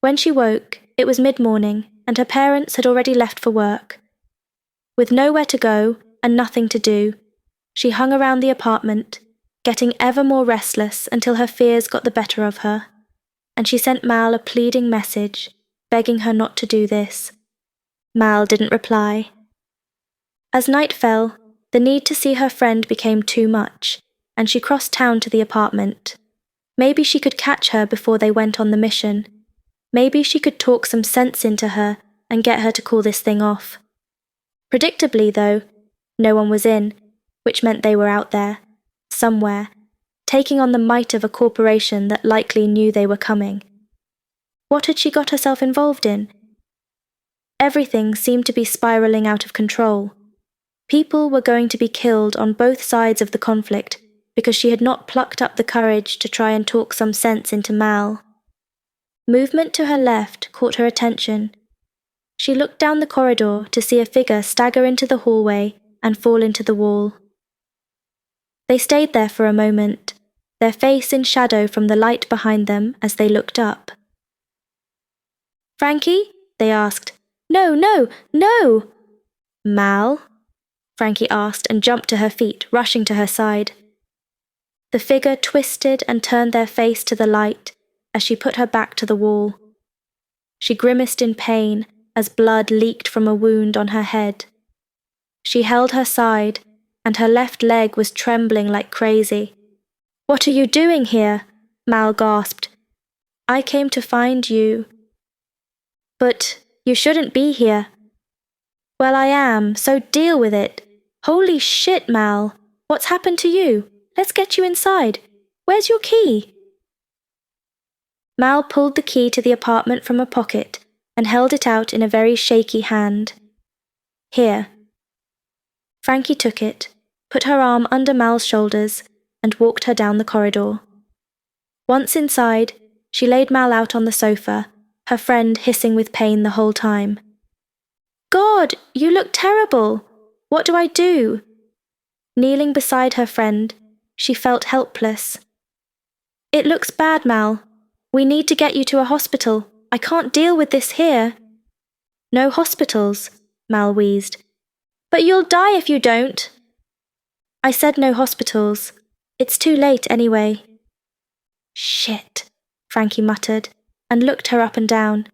When she woke, it was mid-morning, and her parents had already left for work. With nowhere to go and nothing to do, she hung around the apartment, getting ever more restless until her fears got the better of her, and she sent Mal a pleading message, begging her not to do this. Mal didn't reply. As night fell, the need to see her friend became too much, and she crossed town to the apartment. Maybe she could catch her before they went on the mission. Maybe she could talk some sense into her and get her to call this thing off. Predictably, though, no one was in, which meant they were out there, somewhere, taking on the might of a corporation that likely knew they were coming. What had she got herself involved in? Everything seemed to be spiraling out of control. People were going to be killed on both sides of the conflict because she had not plucked up the courage to try and talk some sense into Mal. Movement to her left caught her attention. She looked down the corridor to see a figure stagger into the hallway and fall into the wall. They stayed there for a moment, their face in shadow from the light behind them as they looked up. "Frankie?" they asked. "No, no, no!" "Mal?" Frankie asked and jumped to her feet, rushing to her side. The figure twisted and turned their face to the light as she put her back to the wall. She grimaced in pain as blood leaked from a wound on her head. She held her side, and her left leg was trembling like crazy. "What are you doing here?" Mal gasped. "I came to find you." But you shouldn't be here. Well, I am, so deal with it. Holy shit, Mal. What's happened to you? Let's get you inside. Where's your key? Mal pulled the key to the apartment from a pocket and held it out in a very shaky hand. Here. Frankie took it, put her arm under Mal's shoulders, and walked her down the corridor. Once inside, she laid Mal out on the sofa, her friend hissing with pain the whole time. God, you look terrible! What do I do? Kneeling beside her friend, she felt helpless. It looks bad, Mal. We need to get you to a hospital. I can't deal with this here. No hospitals, Mal wheezed. But you'll die if you don't. I said no hospitals. It's too late anyway. Shit, Frankie muttered, and looked her up and down.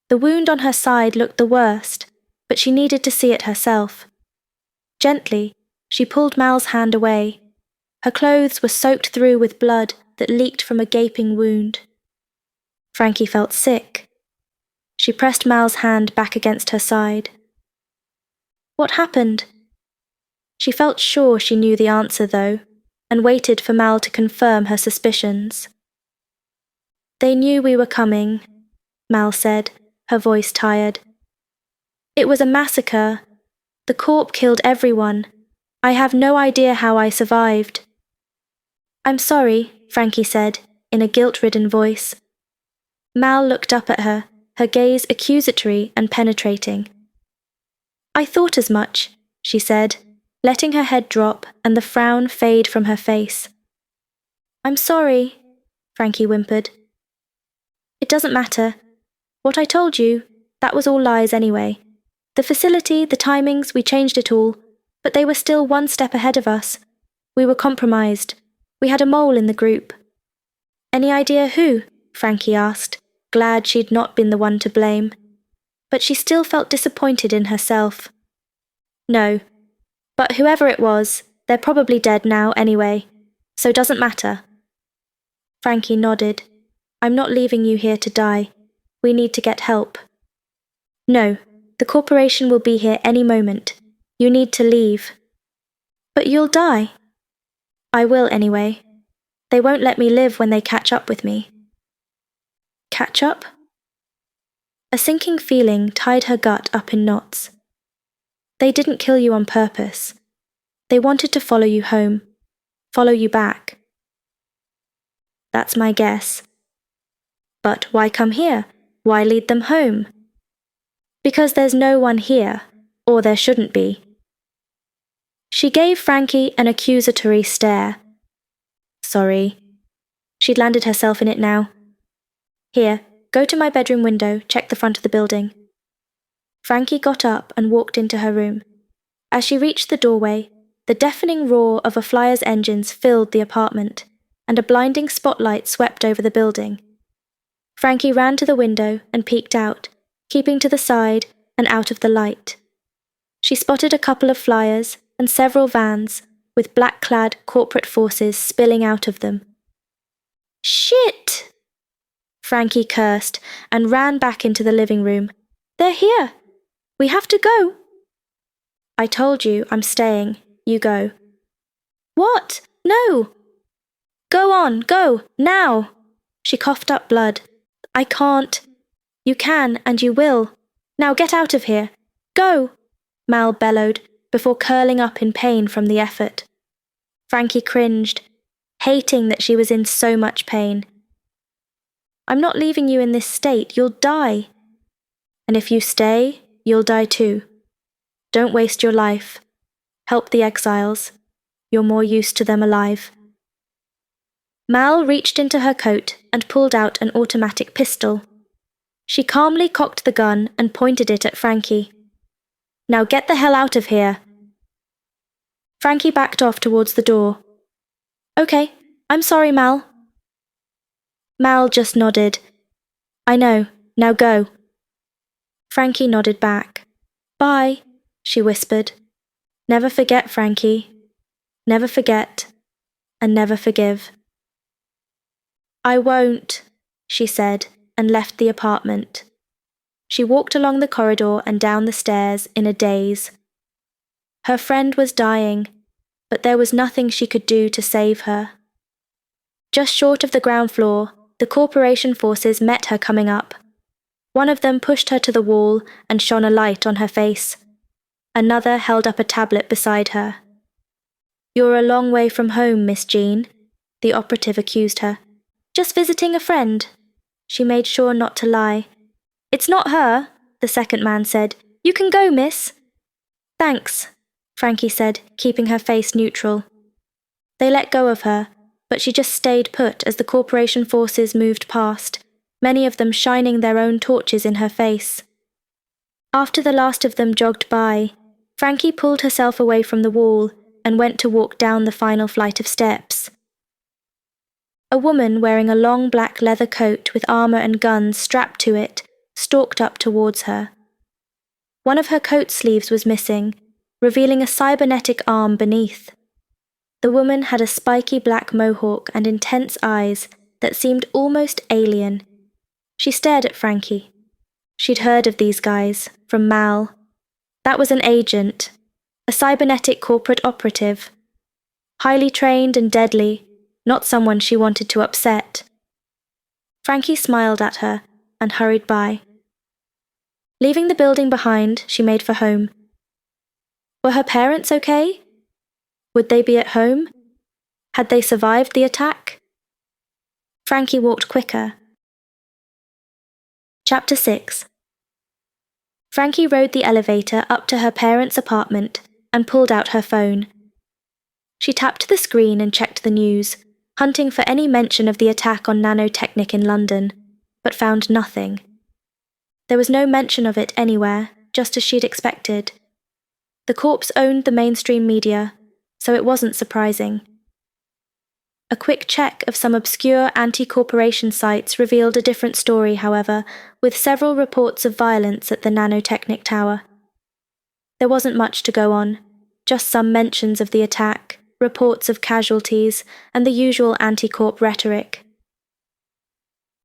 The wound on her side looked the worst, but she needed to see it herself. Gently, she pulled Mal's hand away. Her clothes were soaked through with blood that leaked from a gaping wound. Frankie felt sick. She pressed Mal's hand back against her side. What happened? She felt sure she knew the answer, though, and waited for Mal to confirm her suspicions. They knew we were coming, Mal said, her voice tired. It was a massacre. The corp killed everyone. I have no idea how I survived. I'm sorry, Frankie said, in a guilt-ridden voice. Mal looked up at her, her gaze accusatory and penetrating. I thought as much, she said, letting her head drop and the frown fade from her face. I'm sorry, Frankie whimpered. It doesn't matter. What I told you, that was all lies anyway. The facility, the timings, we changed it all, but they were still one step ahead of us. We were compromised. We had a mole in the group. Any idea who? Frankie asked, glad she'd not been the one to blame. But she still felt disappointed in herself. No, but whoever it was, they're probably dead now anyway, so doesn't matter. Frankie nodded. I'm not leaving you here to die. We need to get help. No, the corporation will be here any moment. You need to leave. But you'll die. I will anyway. They won't let me live when they catch up with me. Catch up? A sinking feeling tied her gut up in knots. They didn't kill you on purpose. They wanted to follow you home, follow you back. That's my guess. But why come here? Why lead them home? Because there's no one here, or there shouldn't be. She gave Frankie an accusatory stare. Sorry. She'd landed herself in it now. Here, go to my bedroom window, check the front of the building. Frankie got up and walked into her room. As she reached the doorway, the deafening roar of a flyer's engines filled the apartment, and a blinding spotlight swept over the building. Frankie ran to the window and peeked out, keeping to the side and out of the light. She spotted a couple of flyers and several vans, with black-clad corporate forces spilling out of them. Shit! Frankie cursed and ran back into the living room. They're here! We have to go! I told you I'm staying. You go. What? No! Go on, go, now! She coughed up blood. I can't. You can and you will. Now get out of here. Go! Mal bellowed, before curling up in pain from the effort. Frankie cringed, hating that she was in so much pain. I'm not leaving you in this state. You'll die. And if you stay, you'll die too. Don't waste your life. Help the exiles. You're more use to them alive. Mal reached into her coat and pulled out an automatic pistol. She calmly cocked the gun and pointed it at Frankie. Now get the hell out of here. Frankie backed off towards the door. Okay, I'm sorry, Mal. Mal just nodded. I know, now go. Frankie nodded back. Bye, she whispered. Never forget, Frankie. Never forget, and never forgive. I won't, she said, and left the apartment. She walked along the corridor and down the stairs in a daze. Her friend was dying, but there was nothing she could do to save her. Just short of the ground floor, the corporation forces met her coming up. One of them pushed her to the wall and shone a light on her face. Another held up a tablet beside her. "You're a long way from home, Miss Jean," the operative accused her. "Just visiting a friend." She made sure not to lie. "It's not her," the second man said. "You can go, miss." "Thanks," Frankie said, keeping her face neutral. They let go of her, but she just stayed put as the corporation forces moved past, many of them shining their own torches in her face. After the last of them jogged by, Frankie pulled herself away from the wall and went to walk down the final flight of steps. A woman wearing a long black leather coat with armor and guns strapped to it stalked up towards her. One of her coat sleeves was missing, revealing a cybernetic arm beneath. The woman had a spiky black mohawk and intense eyes that seemed almost alien. She stared at Frankie. She'd heard of these guys, from Mal. That was an agent, a cybernetic corporate operative. Highly trained and deadly, not someone she wanted to upset. Frankie smiled at her and hurried by. Leaving the building behind, she made for home. Were her parents okay? Would they be at home? Had they survived the attack? Frankie walked quicker. Chapter 6. Frankie rode the elevator up to her parents' apartment and pulled out her phone. She tapped the screen and checked the news, hunting for any mention of the attack on Nanotechnic in London, but found nothing. There was no mention of it anywhere, just as she'd expected. The corps owned the mainstream media, so it wasn't surprising. A quick check of some obscure anti-corporation sites revealed a different story, however, with several reports of violence at the Nanotechnic Tower. There wasn't much to go on, just some mentions of the attack, reports of casualties, and the usual anti-corp rhetoric.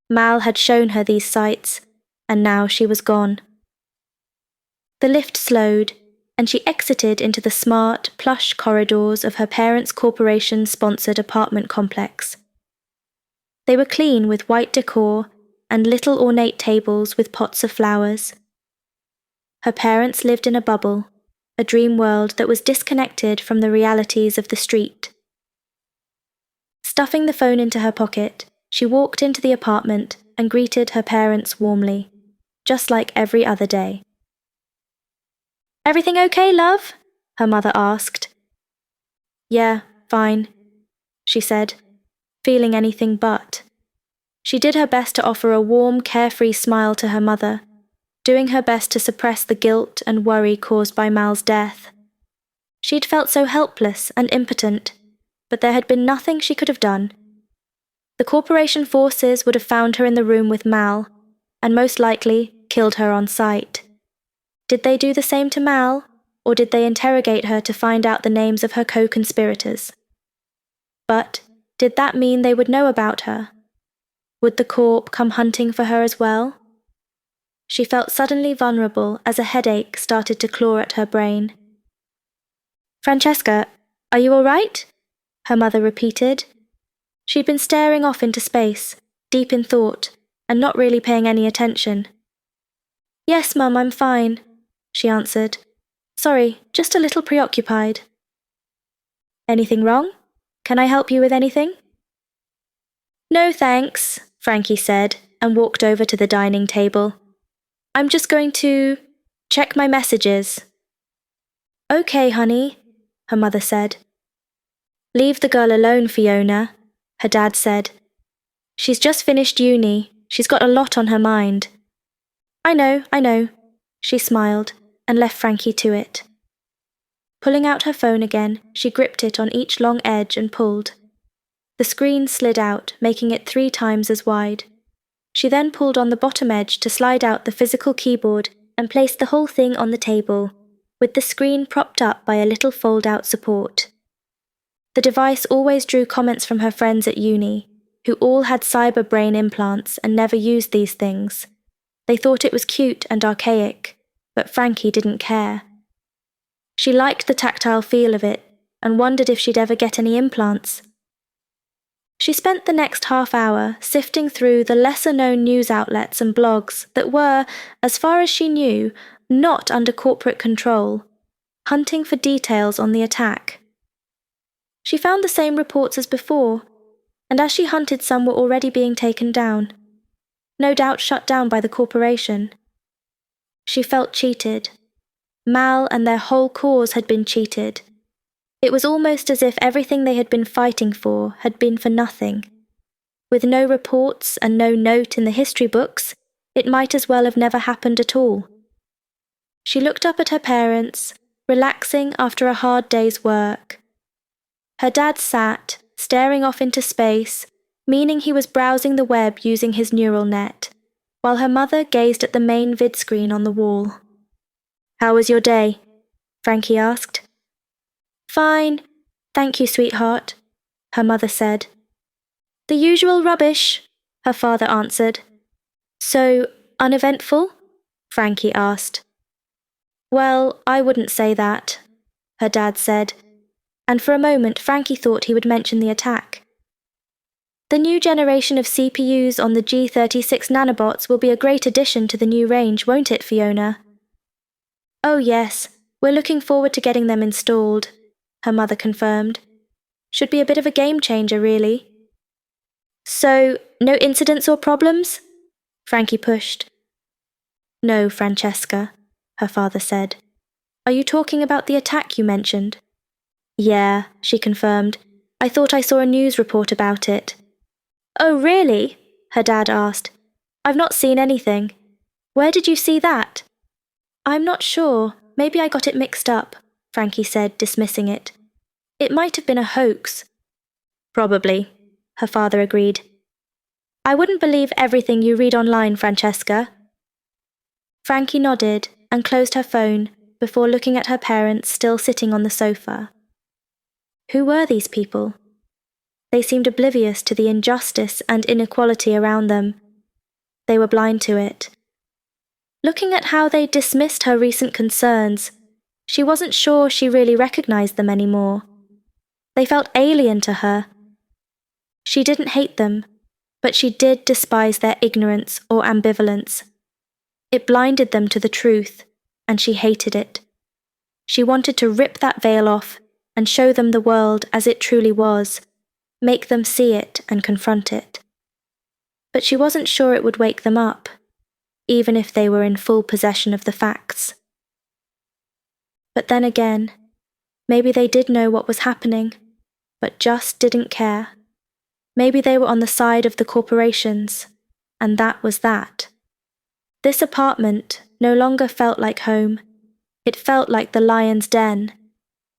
Mal had shown her these sites, and now she was gone. The lift slowed, and she exited into the smart, plush corridors of her parents' corporation-sponsored apartment complex. They were clean with white decor and little ornate tables with pots of flowers. Her parents lived in a bubble, a dream world that was disconnected from the realities of the street. Stuffing the phone into her pocket, she walked into the apartment and greeted her parents warmly, just like every other day. "Everything okay, love?" her mother asked. "Yeah, fine," she said, feeling anything but. She did her best to offer a warm, carefree smile to her mother, doing her best to suppress the guilt and worry caused by Mal's death. She'd felt so helpless and impotent, but there had been nothing she could have done. The corporation forces would have found her in the room with Mal, and most likely killed her on sight. Did they do the same to Mal, or did they interrogate her to find out the names of her co-conspirators? But did that mean they would know about her? Would the Corp come hunting for her as well? She felt suddenly vulnerable as a headache started to claw at her brain. "Francesca, are you all right?" her mother repeated. She'd been staring off into space, deep in thought, and not really paying any attention. "Yes, Mum, I'm fine," she answered. "Sorry, just a little preoccupied." "Anything wrong? Can I help you with anything?" "No, thanks," Frankie said, and walked over to the dining table. "I'm just going to check my messages." "Okay, honey," her mother said. "Leave the girl alone, Fiona," her dad said. "She's just finished uni. She's got a lot on her mind." I know, she smiled and left Frankie to it. Pulling out her phone again, she gripped it on each long edge and pulled. The screen slid out, making it 3 times as wide. She then pulled on the bottom edge to slide out the physical keyboard and placed the whole thing on the table, with the screen propped up by a little fold-out support. The device always drew comments from her friends at uni, who all had cyber brain implants and never used these things. They thought it was cute and archaic, but Frankie didn't care. She liked the tactile feel of it and wondered if she'd ever get any implants. She spent the next half hour sifting through the lesser-known news outlets and blogs that were, as far as she knew, not under corporate control, hunting for details on the attack. She found the same reports as before, and as she hunted, some were already being taken down, no doubt shut down by the corporation. She felt cheated. Mal and their whole cause had been cheated. It was almost as if everything they had been fighting for had been for nothing. With no reports and no note in the history books, it might as well have never happened at all. She looked up at her parents, relaxing after a hard day's work. Her dad sat, staring off into space, meaning he was browsing the web using his neural net, while her mother gazed at the main vid screen on the wall. "How was your day?" Frankie asked. "Fine, thank you, sweetheart," her mother said. "The usual rubbish," her father answered. "So, uneventful?" Frankie asked. "Well, I wouldn't say that," her dad said, and for a moment Frankie thought he would mention the attack. "The new generation of CPUs on the G36 nanobots will be a great addition to the new range, won't it, Fiona?" "Oh yes, we're looking forward to getting them installed," her mother confirmed. "Should be a bit of a game changer, really." "So, no incidents or problems?" Frankie pushed. "No, Francesca," her father said. "Are you talking about the attack you mentioned?" "Yeah," she confirmed. "I thought I saw a news report about it." "Oh, really?" her dad asked. "I've not seen anything. Where did you see that?" "I'm not sure. Maybe I got it mixed up," Frankie said, dismissing it. "It might have been a hoax." "Probably," her father agreed. "I wouldn't believe everything you read online, Francesca." Frankie nodded and closed her phone before looking at her parents still sitting on the sofa. Who were these people? They seemed oblivious to the injustice and inequality around them. They were blind to it. Looking at how they dismissed her recent concerns, she wasn't sure she really recognized them anymore. They felt alien to her. She didn't hate them, but she did despise their ignorance or ambivalence. It blinded them to the truth, and she hated it. She wanted to rip that veil off and show them the world as it truly was, make them see it and confront it. But she wasn't sure it would wake them up, even if they were in full possession of the facts. But then again, maybe they did know what was happening, but just didn't care. Maybe they were on the side of the corporations, and that was that. This apartment no longer felt like home. It felt like the lion's den.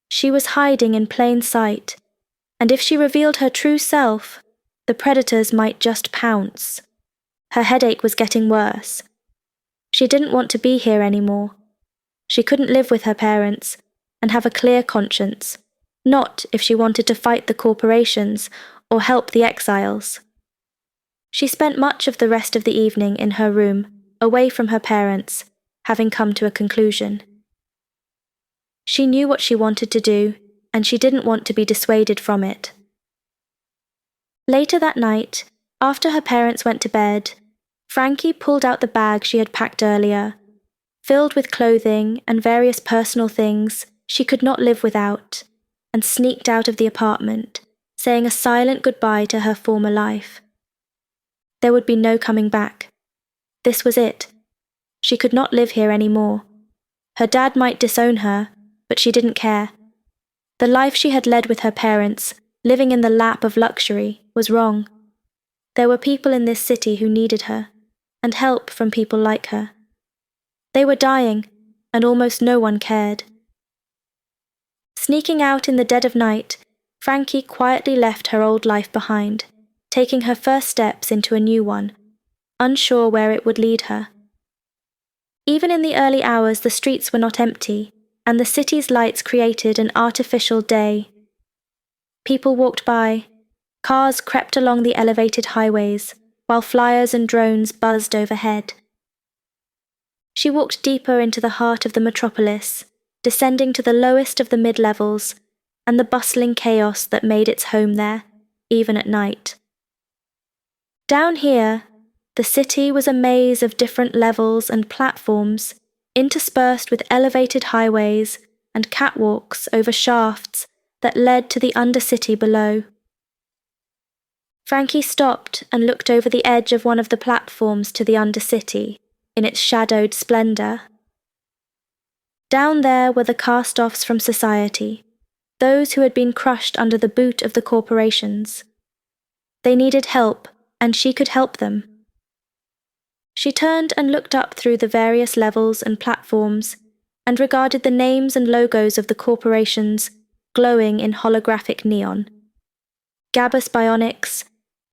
She was hiding in plain sight, and if she revealed her true self, the predators might just pounce. Her headache was getting worse. She didn't want to be here anymore. She couldn't live with her parents and have a clear conscience, not if she wanted to fight the corporations or help the exiles. She spent much of the rest of the evening in her room, away from her parents, having come to a conclusion. She knew what she wanted to do, and she didn't want to be dissuaded from it. Later that night, after her parents went to bed, Frankie pulled out the bag she had packed earlier, filled with clothing and various personal things she could not live without, and sneaked out of the apartment, saying a silent goodbye to her former life. There would be no coming back. This was it. She could not live here anymore. Her dad might disown her, but she didn't care. The life she had led with her parents, living in the lap of luxury, was wrong. There were people in this city who needed her, and help from people like her. They were dying, and almost no one cared. Sneaking out in the dead of night, Frankie quietly left her old life behind, taking her first steps into a new one, unsure where it would lead her. Even in the early hours, the streets were not empty, and the city's lights created an artificial day. People walked by, cars crept along the elevated highways, while flyers and drones buzzed overhead. She walked deeper into the heart of the metropolis, descending to the lowest of the mid-levels and the bustling chaos that made its home there, even at night. Down here, the city was a maze of different levels and platforms, interspersed with elevated highways and catwalks over shafts that led to the undercity below. Frankie stopped and looked over the edge of one of the platforms to the undercity, in its shadowed splendor. Down there were the cast-offs from society, those who had been crushed under the boot of the corporations. They needed help, and she could help them. She turned and looked up through the various levels and platforms and regarded the names and logos of the corporations glowing in holographic neon. Gabus Bionics,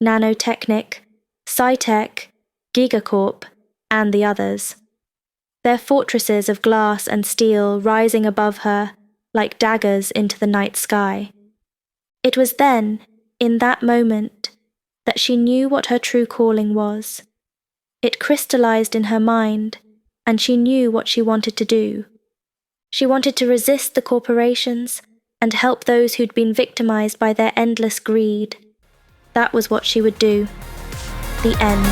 Nanotechnic, Scitech, Gigacorp, and the others. Their fortresses of glass and steel rising above her like daggers into the night sky. It was then, in that moment, that she knew what her true calling was. It crystallized in her mind, and she knew what she wanted to do. She wanted to resist the corporations and help those who'd been victimized by their endless greed. That was what she would do. The end.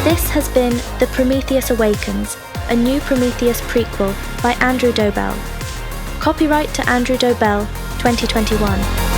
This has been The Prometheus Awakens, a new Prometheus prequel by Andrew Dobell. Copyright to Andrew Dobell, 2021.